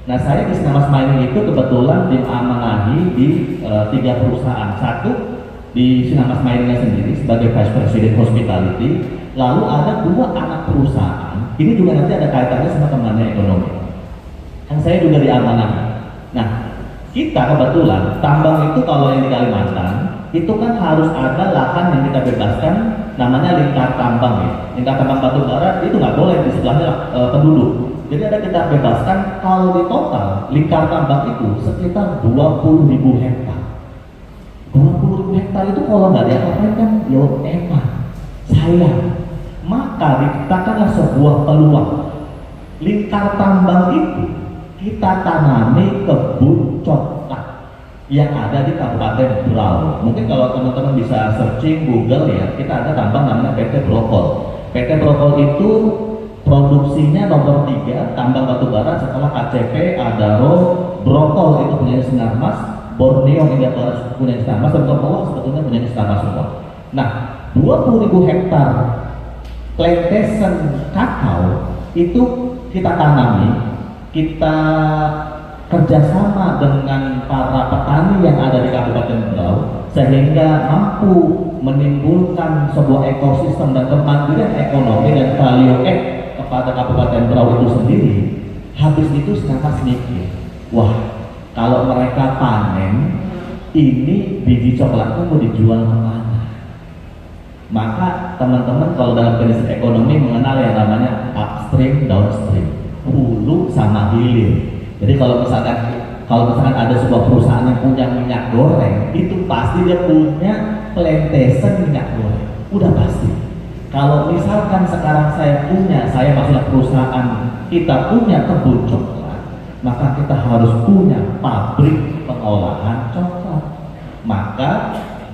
Nah saya di Sinarmas Mining itu kebetulan diamanahi di 3 perusahaan. Satu di Sinarmas Miningnya sendiri sebagai Vice President Hospitality, lalu ada 2 anak perusahaan. Ini juga nanti ada kaitannya sama kemandirian ekonomi. Yang saya juga diamanahi. Nah, kita kebetulan tambang itu kalau yang di Kalimantan itu kan harus ada lahan yang kita bebaskan, namanya lingkar tambang ya. Lingkar tambang batu bara itu nggak boleh di sebelahnya penduduk. Jadi ada kita bebaskan kalau di total lingkar tambang itu sekitar 20.000 hektar. 20.000 hektar itu kalau nggak diapa-apain kan yo emang sayang. Maka diciptakanlah sebuah peluang. Lingkar tambang itu kita tanami kebun coklat yang ada di Kabupaten Berau. Mungkin kalau teman-teman bisa searching Google ya, kita ada tambang namanya PT Brokol. PT Brokol itu produksinya nomor 3 tambang batubara setelah KCP, Adaro, Brokol itu punya Sinarmas, Borneo hingga Barat punya Sinarmas, dan bawah sebetulnya punya Sinarmas semua. Nah, 20.000 hektar plantation kakao itu kita tanami, kita kerjasama dengan para petani yang ada di Kabupaten Berau sehingga mampu menimbulkan sebuah ekosistem dan kemandirian ekonomi dan value add kepada Kabupaten Berau itu sendiri. Habis itu sekarang mikir, wah kalau mereka panen ini biji coklatnya mau dijual kemana? Maka teman-teman kalau dalam prinsip ekonomi mengenal yang namanya upstream, downstream, hulu sama hilir. Jadi kalau misalkan ada sebuah perusahaan yang punya minyak goreng, itu pasti dia punya plantation minyak goreng, udah pasti. Kalau misalkan sekarang saya maksudnya perusahaan kita punya kebun coklat, maka kita harus punya pabrik pengolahan coklat. Maka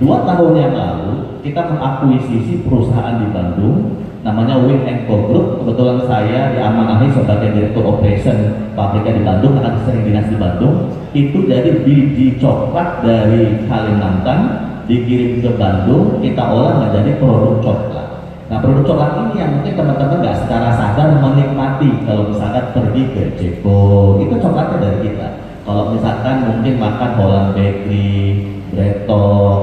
2 tahun yang lalu kita mengakuisisi perusahaan di Bandung namanya Win & Co Group. Kebetulan saya diamanahi sebagai Direktur Operation pabriknya di Bandung, karena sering dinas di Bandung. Itu jadi biji coklat dari Kalimantan dikirim ke Bandung, kita olah menjadi produk coklat. Nah, produk coklat ini yang mungkin teman-teman nggak secara sadar menikmati. Kalau misalkan pergi ke Ceko, itu coklatnya dari kita. Kalau misalkan mungkin makan Holland Bakery, Bretok,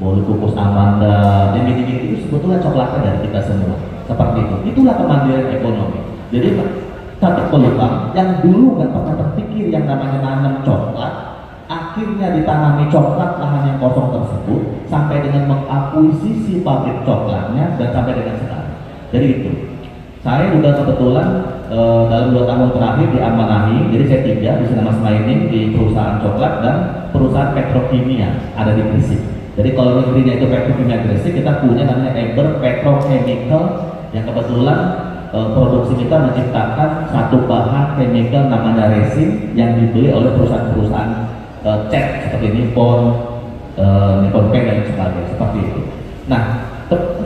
bolu kukus Amanda, dan gitu-gitu itu sebetulnya coklatnya dari kita semua. Seperti itu. Itulah kemandirian ekonomi. Jadi satu peluang yang dulu nggak pernah terpikir yang namanya nanam coklat, akhirnya ditanami coklat lahan yang kosong tersebut sampai dengan mengakuisisi pabrik coklatnya dan sampai dengan sekarang. Jadi itu. Saya juga kebetulan dalam 2 tahun terakhir diamanahi, jadi saya 3 di Sinarmas Mining di perusahaan coklat dan perusahaan petrokimia ada di Gresik. Jadi kalau negerinya itu petrokimia Gresik, kita punya namanya Eber Petrochemical yang kebetulan produksi kita menciptakan satu bahan chemical namanya resin yang dibeli oleh perusahaan-perusahaan cat seperti Nippon, Nippon Paint dan sebagainya seperti itu. Nah,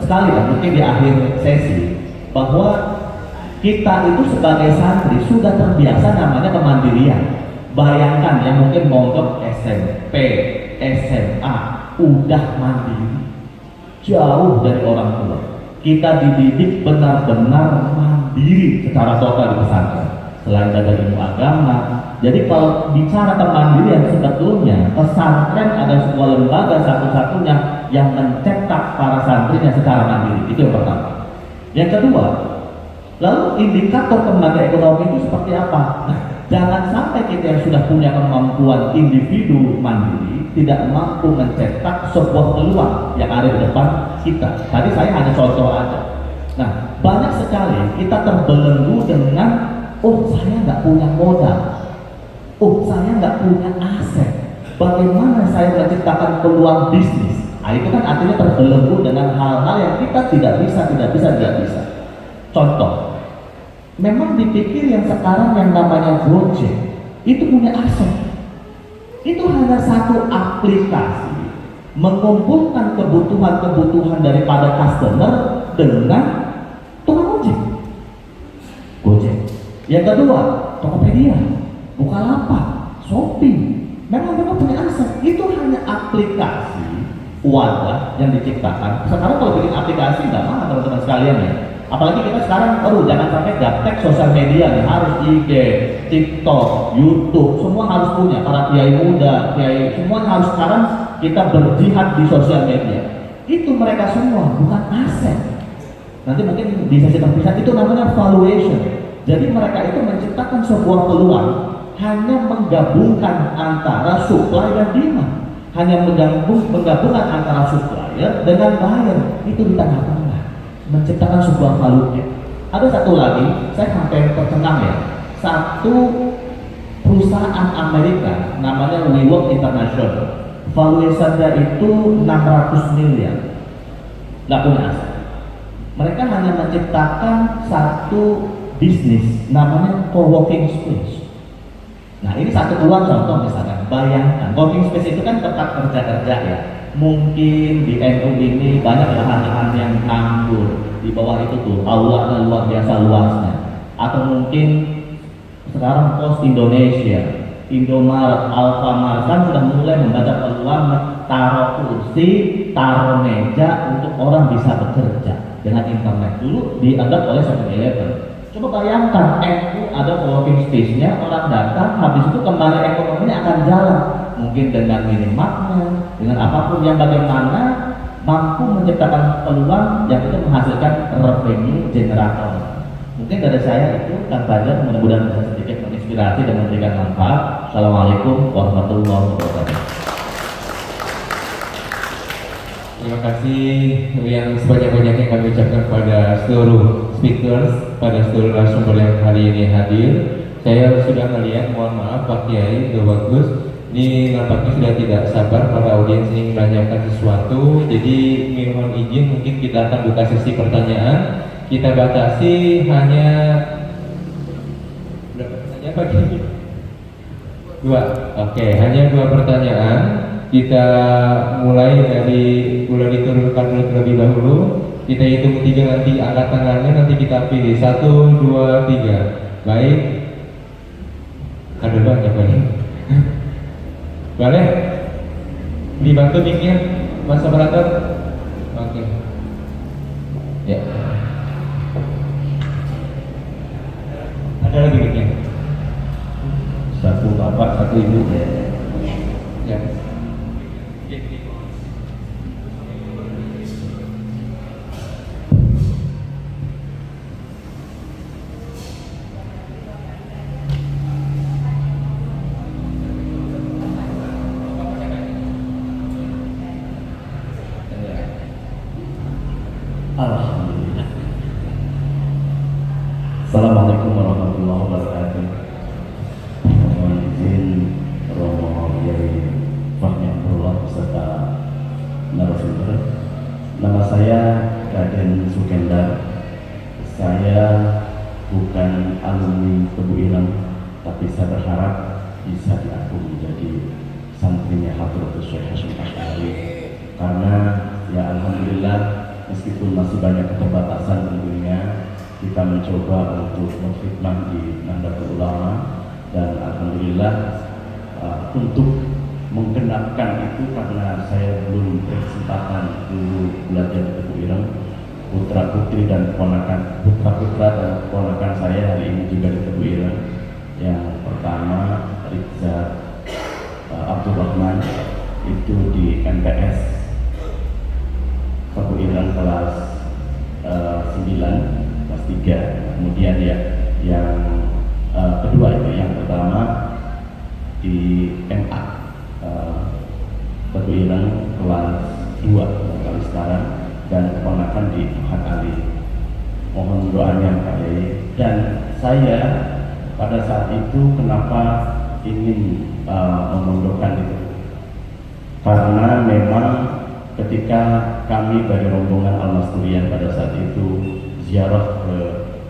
sekali lah mungkin di akhir sesi bahwa kita itu sebagai santri sudah terbiasa namanya kemandirian. Bayangkan yang mungkin mondok SMP, SMA udah mandiri, jauh dari orang tua. Kita dididik benar-benar mandiri secara total di pesantren. Selain dari ilmu agama, jadi kalau bicara kemandirian sebetulnya pesantren ada sebuah lembaga satu-satunya yang mencetak para santrinya secara mandiri. Itu yang pertama. Yang kedua, lalu indikator kemandirian ekonomi itu seperti apa? Nah, jangan sampai kita yang sudah punya kemampuan individu mandiri tidak mampu mencetak sebuah peluang yang ada di depan kita. Tadi saya hanya contoh aja. Nah, banyak sekali kita terbelenggu dengan saya nggak punya modal, saya nggak punya aset. Bagaimana saya menciptakan peluang bisnis? Nah, itu kan artinya terbelenggu dengan hal-hal yang kita tidak bisa. Contoh, memang dipikir yang sekarang yang namanya Gojek itu punya aset. Itu hanya satu aplikasi mengumpulkan kebutuhan daripada customer dengan tukang ojek. Gojek. Yang kedua, Tokopedia, Bukalapak, Shopee. Memang mereka punya aset. Itu hanya aplikasi wadah yang diciptakan. Sekarang kalau bikin aplikasi nggak mahal teman-teman sekalian ya. Apalagi kita sekarang, jangan sampai gaptek sosial media nih, harus IG, TikTok, YouTube, semua harus punya. Para kiai muda, kiai, semua harus sekarang kita berjihad di sosial media. Itu mereka semua, bukan aset. Nanti mungkin di sesi terpisah itu namanya valuation. Jadi mereka itu menciptakan sebuah peluang, hanya menggabungkan antara supply dan demand. Hanya menggabungkan antara supplier dengan buyer, itu di tengah-tengah. Menciptakan sebuah value. Ada satu lagi, saya sampai tercengang ya. Satu perusahaan Amerika namanya WeWork International. Valuasinya itu 600 miliar. Nggak punya aset. Mereka hanya menciptakan satu bisnis namanya co-working space. Nah, ini satu peluang contoh misalkan. Bayangkan, co-working space itu kan tempat kerja-kerja ya. Mungkin di NU ini banyak lahan-lahan yang nganggur, di bawah itu tuh aulanya luar biasa luasnya. Atau mungkin sekarang Pos Indonesia, Indomaret, Alfamart kan sudah mulai membaca peluang taruh kursi, taruh meja untuk orang bisa bekerja. dengan internet. Dulu dianggap oleh 7-Eleven. Coba bayangkan, NU ada co-working space-nya, orang datang, habis itu kembali ekonominya akan jalan. Mungkin dengan minimarketnya, dengan apapun yang bagaimana mampu menciptakan peluang yang itu menghasilkan revenue generator. Mungkin dari saya itu Kang Fajar, mudah-mudahan bisa sedikit menginspirasi dan memberikan manfaat. Assalamualaikum warahmatullahi wabarakatuh. Terima kasih yang sebanyak-banyaknya kami ucapkan pada seluruh speakers, pada seluruh narasumber yang hari ini hadir. Saya sudah melihat, mohon maaf Pak Kiai, sudah bagus. Ini nampaknya sudah tidak sabar para audiens ini menanyakan sesuatu. Jadi mohon izin, mungkin kita akan buka sesi pertanyaan. Kita batasi hanya berapa pertanyaan Pak? 2. Oke, hanya 2 pertanyaan. Kita mulai dari boleh diturunkan dulu terlebih dahulu. Kita hitung 3, nanti angkat tangannya, nanti kita pilih 1, 2, 3. Baik. Ada banyak Pak. Boleh? Dibantu mikir Mas operator? Oke. Ya. Ada lagi mikir? 1 bapak, 1 ibu. Ya. Alhamdulillah. Assalamualaikum warahmatullahi wabarakatuh. Mohon izin Romo Yai Fahmi Abdullah beserta narasumber. Nama saya Raden Sukendar. Saya bukan alumni Tebu Ireng, tapi saya berharap bisa diaku menjadi santrinya Hadratus Syekh Hasyim Asy'ari. Karena ya alhamdulillah, meskipun masih banyak keterbatasan tentunya, kita mencoba untuk berkhidmat di Nahdlatul Ulama, dan alhamdulillah untuk menggenapkan itu, karena saya belum berkesempatan dulu belajar di Tebu Ireng, putra-putri dan keponakan, putra-putra dan keponakan saya hari ini juga di Tebu Ireng. Yang pertama Rizal Abdul Rahman, itu di MTS Tebu Ireng kelas 9, kelas 3. Kemudian ya yang kedua itu, yang pertama di MA Tebu Ireng kelas 2 kali sekarang, dan keponakan di Ahad Ali. Mohon doanya Pak Yai. Dan saya pada saat itu kenapa ingin memondokkan itu, karena memang ketika kami dari rombongan Al-Masturiyah pada saat itu ziarah ke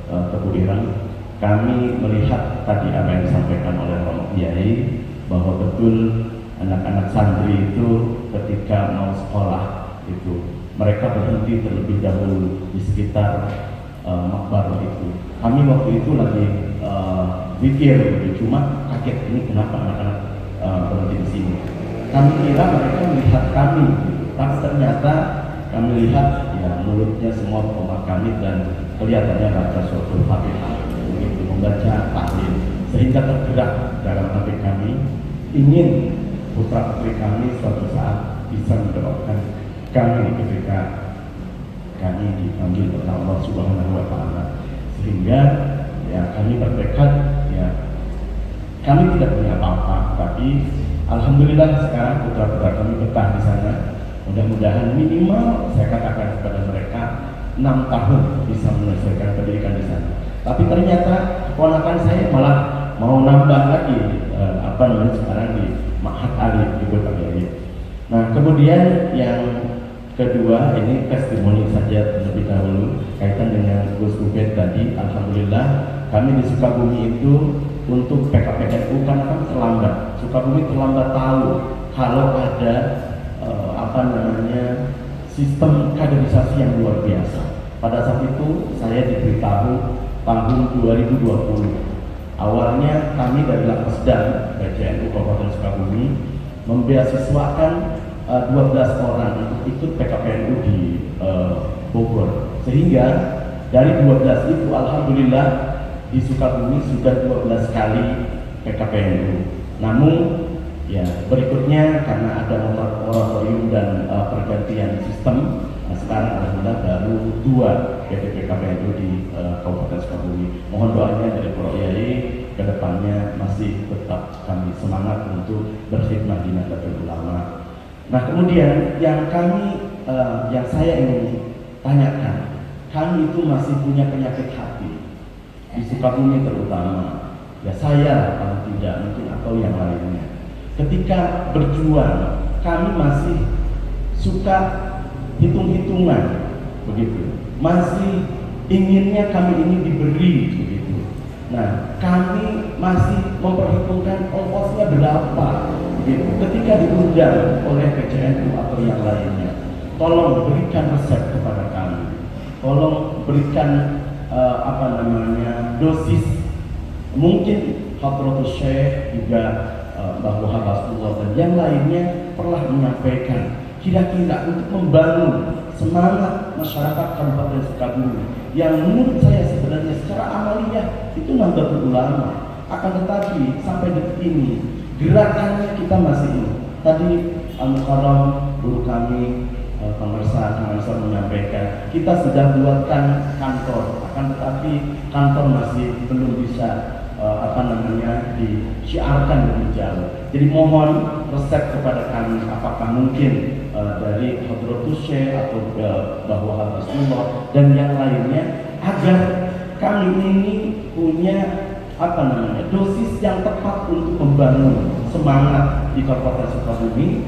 Tebu Ireng, kami melihat tadi apa yang disampaikan oleh Romo Kiai, bahwa betul anak-anak santri itu ketika mau sekolah itu mereka berhenti terlebih dahulu di sekitar makbar itu. Kami waktu itu lagi pikir, cuma kaget, ini kenapa anak-anak berhenti di sini. Kami kira mereka melihat kami, tapi ternyata kami lihat ya mulutnya semua memahami dan kelihatannya baca suratul Fatihah, begitu membaca tahlil, sehingga tergerak dalam hati kami ingin putra putri kami suatu saat bisa mendoakan kami ketika kami dipanggil oleh Allah Subhanahu wa Ta'ala, sehingga ya kami bertekad, ya kami tidak punya apa-apa, tapi alhamdulillah sekarang putra-putra kami betah di sana. Mudah-mudahan minimal saya katakan kepada mereka 6 tahun bisa menyelesaikan pendidikan di sana. Tapi ternyata keponakan saya malah mau nambah lagi sekarang di Ma'had Ali di Kota Kiai. Nah kemudian yang kedua, ini testimoni saja terlebih dahulu kaitan dengan Gus Ubed tadi. Alhamdulillah kami di Sukabumi itu untuk PKPNU kan terlambat. Sukabumi terlambat tahu kalau ada sistem kaderisasi yang luar biasa. Pada saat itu saya diberitahu tahun 2020. Awalnya kami dari Lakesdan PJNU Kabupaten Sukabumi membeasiswakan 12 orang untuk ikut PKPNU di Bogor. Sehingga dari 12 itu alhamdulillah di Sukabumi sudah 12 kali PKPNU. Namun ya berikutnya karena ada moratorium dan pergantian sistem, sekarang alhamdulillah baru 2 PKPNU di Kabupaten Sukabumi. Mohon doanya dari para kiai, kedepannya masih tetap kami semangat untuk berkhidmat di Nahdlatul Ulama. Nah kemudian yang saya ingin tanyakan, kami itu masih punya penyakit hati di Sukabumi terutama. Ya saya kalau tidak mungkin atau yang lainnya. Ketika berjuang, kami masih suka hitung-hitungan, begitu. Masih inginnya kami ini diberi, begitu. Nah, kami masih memperhitungkan ongkosnya berapa, begitu. Ketika diundang oleh PCNU atau yang lainnya, tolong berikan resep kepada kami. Tolong berikan dosis. Mungkin Hadratus Syekh juga Mbah Wahab Rasulullah dan yang lainnya pernah menyampaikan kira-kira untuk membangun semangat masyarakat Kabupaten Sukabumi yang menurut saya sebenarnya secara amaliyah itu Nahdlatul Ulama. Akan tetapi sampai detik ini gerakannya kita masih ini. Tadi Al-Mukarram guru kami Kang Marsa menyampaikan kita sudah buatkan kantor, akan tetapi kantor masih belum bisa disiarkan lebih jauh. Jadi mohon resep kepada kami, apakah mungkin dari Hadratus Syekh atau bahwa Rasulullah dan yang lainnya agar kami ini punya dosis yang tepat untuk membangun semangat di Kabupaten Sukabumi,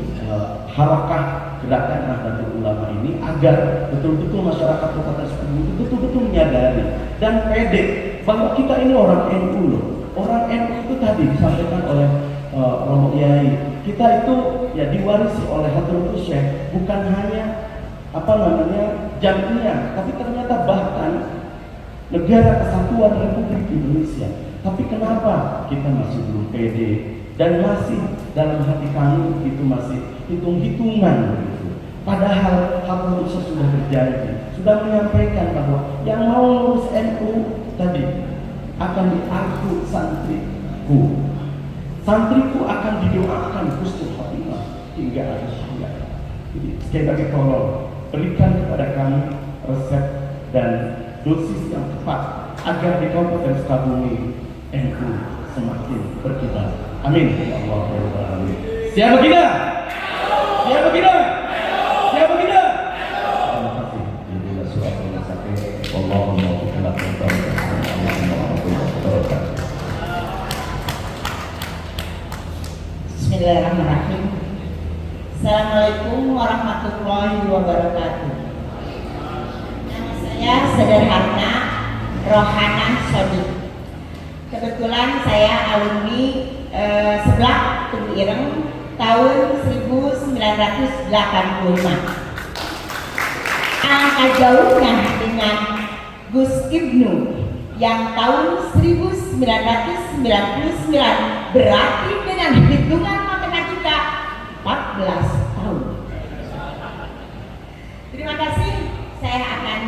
harakah gerakan Nahdlatul Ulama ini agar betul-betul masyarakat Kabupaten Sukabumi betul-betul menyadari dan pede bahwa kita ini orang NU loh. Orang NU itu tadi disampaikan oleh Romo Yai, kita itu ya diwarisi oleh Hadratus Syekh bukan hanya jamiah, tapi ternyata bahkan negara kesatuan Republik Indonesia. Tapi kenapa kita masih belum pede dan masih dalam hati kami itu masih hitung-hitungan begitu. Padahal Hadratus Syekh sudah berjanji, sudah menyampaikan bahwa yang mau lulus NU tadi akan diangkut santriku. Santriku akan didoakan husnul khotimah hingga akhir hayat. Jadi sekali lagi tolong berikan kepada kami resep dan dosis yang tepat agar di Kabupaten Sukabumi NU semakin berkibar. Amin. Ya Allah ya Rabbal Alamin. Siapa kita? Siapa kita? Siapa kita? Terima kasih. Inilah surat al-Nasaqin. Allahumma Bismillahirrahmanirrahim. Assalamualaikum warahmatullahi wabarakatuh. Nama saya sederhana Rohana Sodik. Kebetulan saya alumni Seblak Tugu Ireng tahun 1985. Angka jauhnya dengan Gus Ibnu yang tahun 1999 berarti dengan hitungan matematika 14 tahun. Terima kasih. Saya akan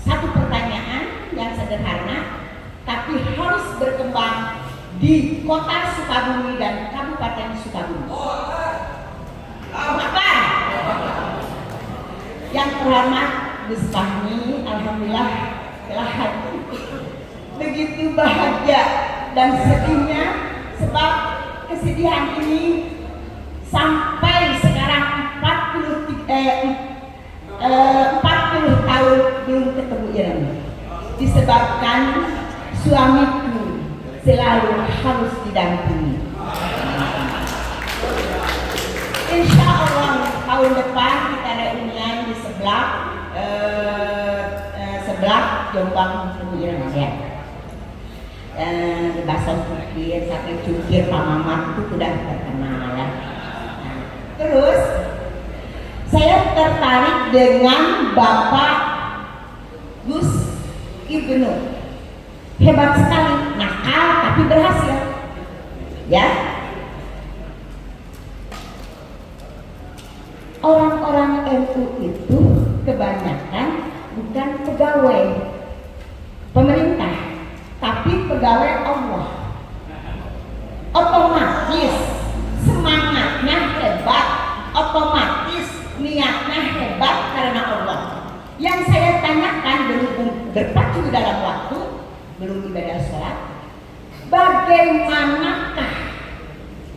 satu pertanyaan yang sederhana tapi harus berkembang di Kota Sukabumi dan Kabupaten Sukabumi. Apa? Yang terhormat Gus Fahmi, alhamdulillah telah hadir. Begitu bahagia dan sedihnya sebab kesedihan ini sampai sekarang 40 tahun belum ketemu Ireng, disebabkan suamiku selalu harus didampingi. Insya Allah tahun depan kita reunian di sebelah Jombang Tugu Ireng ya. Di Basong Cukir, sampai Cukir Pak Mamat itu sudah terkenal ya. Nah, terus saya tertarik dengan Bapak Gus Ibnu. Hebat sekali, nakal tapi berhasil ya. Orang-orang NU itu kebanyakan bukan tapi pegawai Allah. Otomatis semangatnya hebat, otomatis niatnya hebat karena Allah. Yang saya tanyakan berhubung berpacu dalam waktu, belum ibadah sholat, bagaimanakah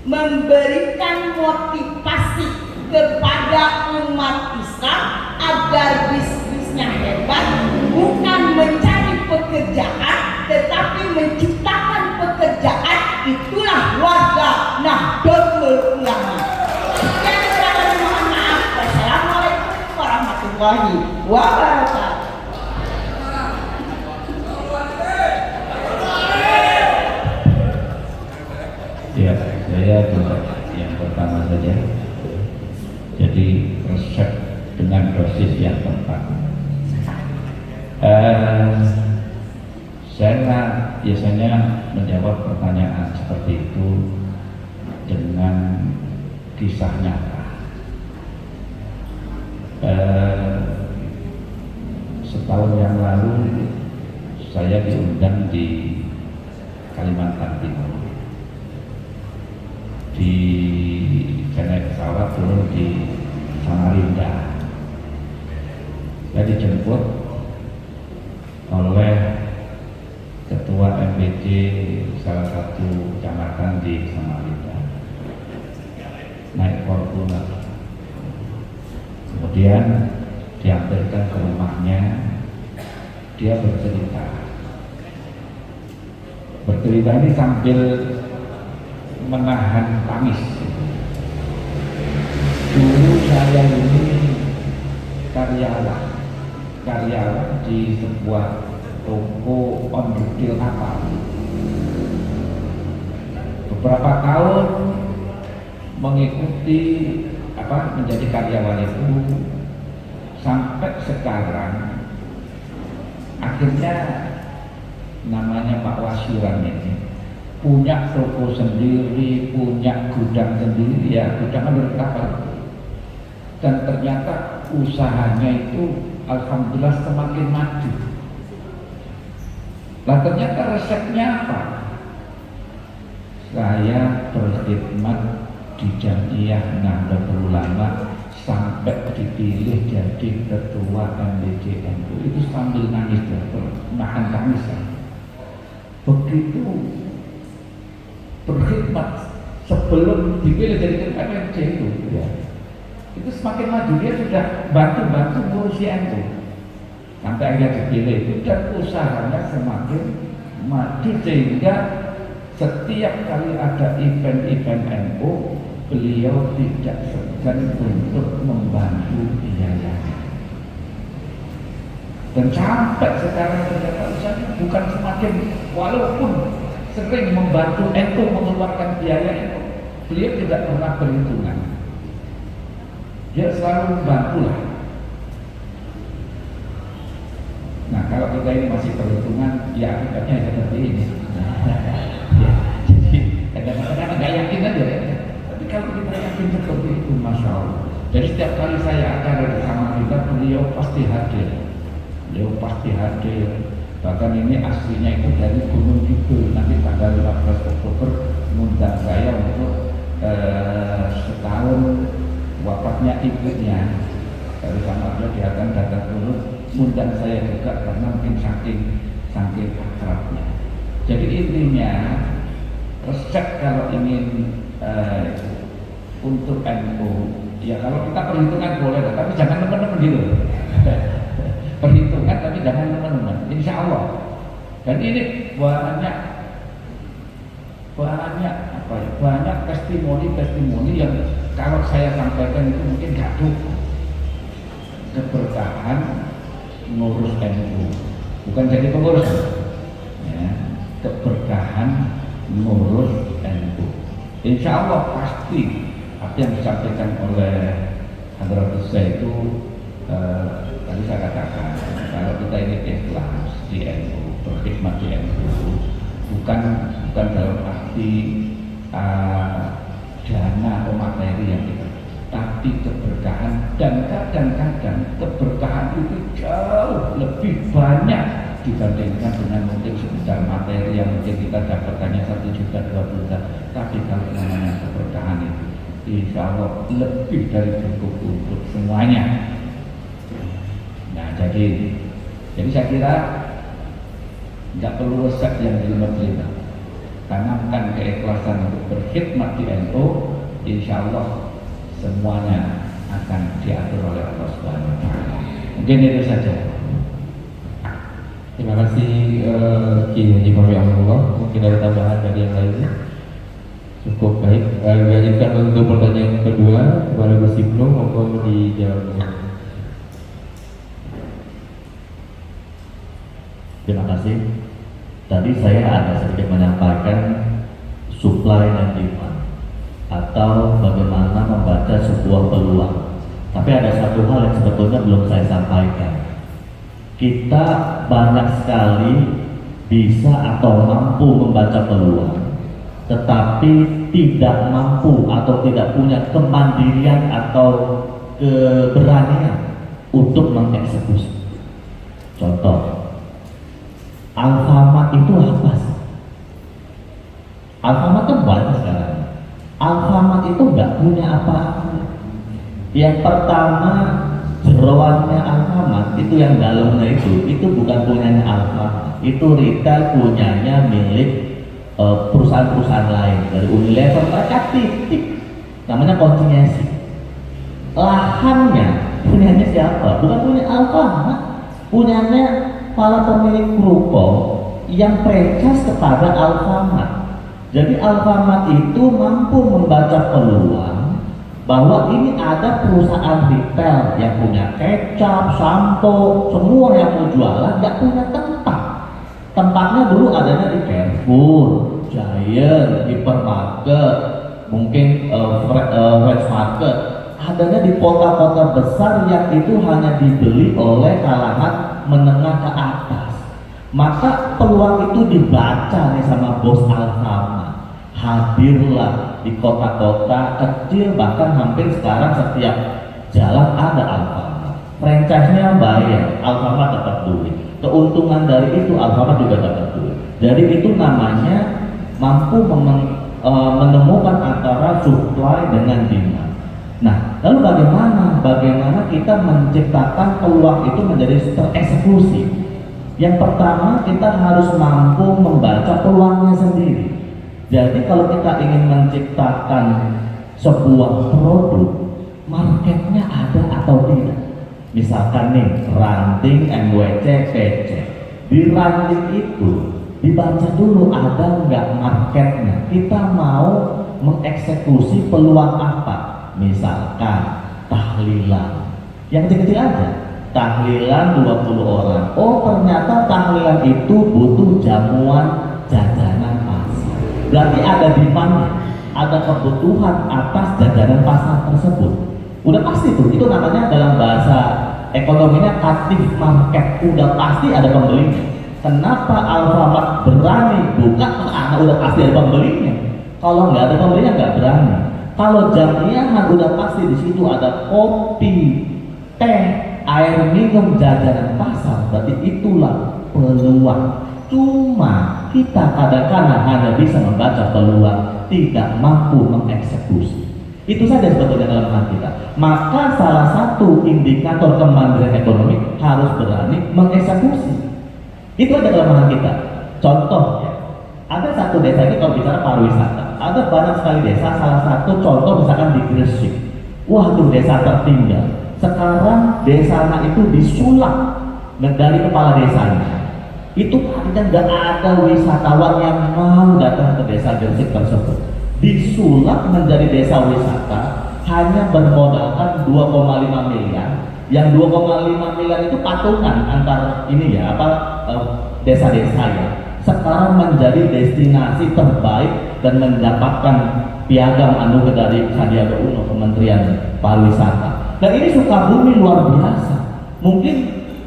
memberikan motivasi kepada umat Islam agar bisnisnya hebat, bukan mencari pekerjaan tetapi menciptakan pekerjaan. Itulah warga Nahdlatul Ulama. Sekian saya mohon maaf. Wassalamualaikum warahmatullahi wabarakatuh. Ya, saya juga yang pertama saja. Jadi resep dengan dosis yang tepat. Saya biasanya menjawab pertanyaan seperti itu dengan kisah nyata. Setahun yang lalu saya diundang di Kalimantan Timur. Saya naik pesawat turun di Samarinda. Saya dijemput oleh ketua MPC salah satu kecamatan di Samarinda, naik Fortuner. Kemudian diantarkan ke rumahnya. Dia bercerita ini sambil menahan tangis. Dulu saya ini karyawan di sebuah toko on-retail kapal. Beberapa tahun mengikuti menjadi karyawan itu sampai sekarang. Akhirnya namanya Pak Wasiran ini punya toko sendiri, punya gudang sendiri, ya gudang dari kapal. Dan ternyata usahanya itu alhamdulillah semakin maju. Lah ternyata resepnya apa? Saya berkhidmat di Jamiah Nahdlatul Ulama sampai dipilih jadi ketua MBCNU. Itu sambil nangis, nahan tangis. Begitu berkhidmat sebelum dipilih jadi ketua MBCNU, ya. Itu semakin maju, dia sudah bantu ngurusi NU sampai akhirnya dipilih itu, dan usahanya semakin maju sehingga setiap kali ada event-event NU beliau tidak segan untuk membantu biayanya. Dan sampai sekarang ternyata usahanya bukan semakin, walaupun sering membantu NU mengeluarkan biaya NU, beliau tidak pernah perhitungan. Dia selalu membantu lah. Nah, kalau kita ini masih perhitungan, ya akibatnya seperti ini. Ya, jadi kadang-kadang nggak yakin aja ya. Tapi kalau kita yakin seperti itu, masya Allah. Jadi setiap kali saya acara bersama kita, beliau pasti hadir. Bahkan ini aslinya itu dari Gunung Kidul. Nanti tanggal 15 Oktober mengundang saya untuk setahun wafatnya ibunya dari Samarinda, dia akan datang dulu undang saya juga karena mungkin saking akrabnya. Jadi intinya resep kalau ingin untuk NU, ya kalau kita perhitungan boleh, tapi jangan teman-teman gitu. Perhitungan tapi jangan teman-teman, insya Allah. Dan ini banyak testimoni yang kalau saya sampaikan itu mungkin gak cukup. Keberkahan ngurus NU, bukan jadi pengurus ya. Keberkahan ngurus NU, insya Allah pasti apa yang disampaikan oleh Hadratus Syekh itu tadi saya katakan, kalau kita ini ikhlas di NU, berkhidmat di NU, bukan dalam arti dana atau materi yang kita, tapi keberkahan. Dan kadang-kadang keberkahan itu jauh lebih banyak dibandingkan dengan mungkin sebesar materi yang mungkin kita dapat hanya 1 juta 2 juta, tapi kalau namanya keberkahan itu insya Allah lebih dari cukup untuk semuanya. Nah jadi saya kira nggak perlu resep yang terima. Tanamkan keikhlasan untuk berkhidmat di NU, insya Allah semuanya akan diatur oleh Allah Subhanahu wa Ta'ala. Mungkin itu saja. Terima kasih Ki Haji Fahmi Amrullah. Mungkin ada tambahan dari yang lainnya? Cukup baik. Lanjutkan untuk pertanyaan kedua kepada Gus Ibnu, monggo dijawab. Terima kasih. Tadi saya ada sedikit menyampaikan supply dan demand atau bagaimana membaca sebuah peluang. Tapi ada satu hal yang sebetulnya belum saya sampaikan. Kita banyak sekali bisa atau mampu membaca peluang, tetapi tidak mampu atau tidak punya kemandirian atau keberanian untuk mengeksekusi. Contoh, Alfamart itu apa sih? Alfamart kan banyak sekarang. Alfamart itu nggak punya apa-apa. Yang pertama, jeroannya Alfamart itu yang dalamnya itu bukan punyanya Alfamart, itu retail punyanya milik perusahaan-perusahaan lain dari Unilever, mereka titik namanya konsinyasi. Lahannya punyanya siapa? Bukan punya Alfamart, punyanya para pemilik ruko yang franchise kepada Alfamart. Jadi Alfamart itu mampu membaca peluang bahwa ini ada perusahaan retail yang punya kecap, sampo, semua yang mau jualan nggak punya tempat. Tempatnya dulu adanya di Carrefour, Giant, Hypermarket, mungkin Fresh Market. Adanya di kota-kota besar yang itu hanya dibeli oleh kalangan menengah ke atas. Maka peluang itu dibaca nih sama bos Alfamart. Hadirlah di kota-kota kecil, bahkan hampir sekarang setiap jalan ada Alfamart. Franchise-nya bayar, Alfamart dapat duit. Keuntungan dari itu Alfamart juga dapat duit. Jadi itu namanya mampu menemukan antara supply dengan demand. Nah, lalu bagaimana kita menciptakan peluang itu menjadi tereksekusi? Yang pertama, kita harus mampu membaca peluangnya sendiri. Jadi kalau kita ingin menciptakan sebuah produk, marketnya ada atau tidak? Misalkan nih, ranting MWC PC. Di ranting itu dibaca dulu ada nggak marketnya. Kita mau mengeksekusi peluang apa? Misalkan tahlilan, yang kecil-kecil aja, tahlilan 20 orang. Oh ternyata tahlilan itu butuh jamuan jajanan pasar. Berarti ada demand, ada kebutuhan atas jajanan pasar tersebut. Udah pasti tuh, itu namanya dalam bahasa ekonominya captive market. Udah pasti ada pembelinya. Kenapa Alfamart berani buka? Karena udah pasti ada pembelinya. Kalau nggak ada pembelinya nggak berani. Kalau jaminan udah pasti di situ ada kopi, teh, air minum, jajanan pasar, berarti itulah peluang. Cuma kita kadang-kadang hanya bisa membaca peluang, tidak mampu mengeksekusi. Itu saja sebetulnya kelemahan kita. Maka salah satu indikator kemandirian ekonomi harus berani mengeksekusi. Itu ada kelemahan kita. Contoh ya, ada satu desa ini kalau bicara pariwisata, ada banyak sekali desa. Salah satu contoh misalkan di Gresik. Waduh, desa tertinggal. Sekarang desanya itu disulap dari kepala desanya. Itu artinya nggak ada wisatawan yang mau datang ke desa Gresik tersebut. Disulap menjadi desa wisata hanya bermodalkan 2,5 miliar. Yang 2,5 miliar itu patungan antar ini ya desa-desa ya. Sekarang menjadi destinasi terbaik dan mendapatkan piagam anugerah dari Sandiaga Uno, Kementerian Pariwisata. Dan ini Sukabumi luar biasa. Mungkin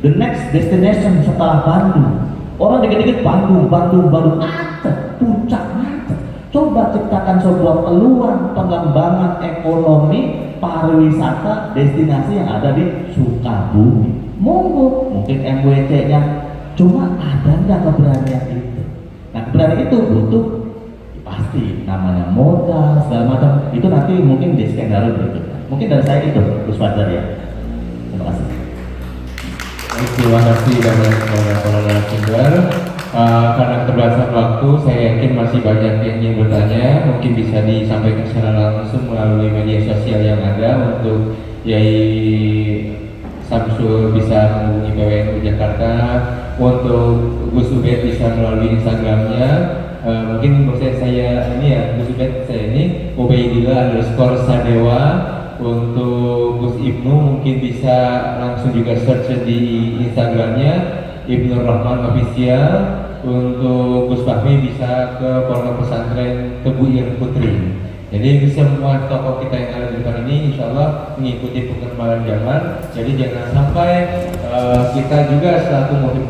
the next destination setelah Bandung. Orang dikit-dikit Bandung, macet, puncak macet. Coba ciptakan sebuah peluang pengembangan ekonomi pariwisata destinasi yang ada di Sukabumi. Monggo, mungkin MWC-nya Cuma ada nggak keberanian itu? Nah keberanian itu butuh pasti namanya modal segala macam. Itu nanti mungkin di skenario berikutnya. Mungkin dari saya itu, Gus Fajar ya. Terima kasih. Baik, terima kasih banyak kepada para narasumber. Karena keterbatasan waktu, saya yakin masih banyak yang ingin bertanya. Mungkin bisa disampaikan secara langsung melalui media sosial yang ada untuk Yai Samsul bisa menghubungi PWNU Jakarta, untuk Gus Ubed bisa melalui Instagramnya. Mungkin saya ini ya, Gus Ubed saya ini Ubaidillah_Sadewa. Untuk Gus Ibnu mungkin bisa langsung juga search di Instagramnya Ibnu Rahman Official. Untuk Gus Fahmi bisa ke Pondok Pesantren Tebu Ireng Putri. Jadi semua tokoh kita yang ada di depan ini insya Allah mengikuti perkembangan zaman. Jadi jangan sampai kita juga selaku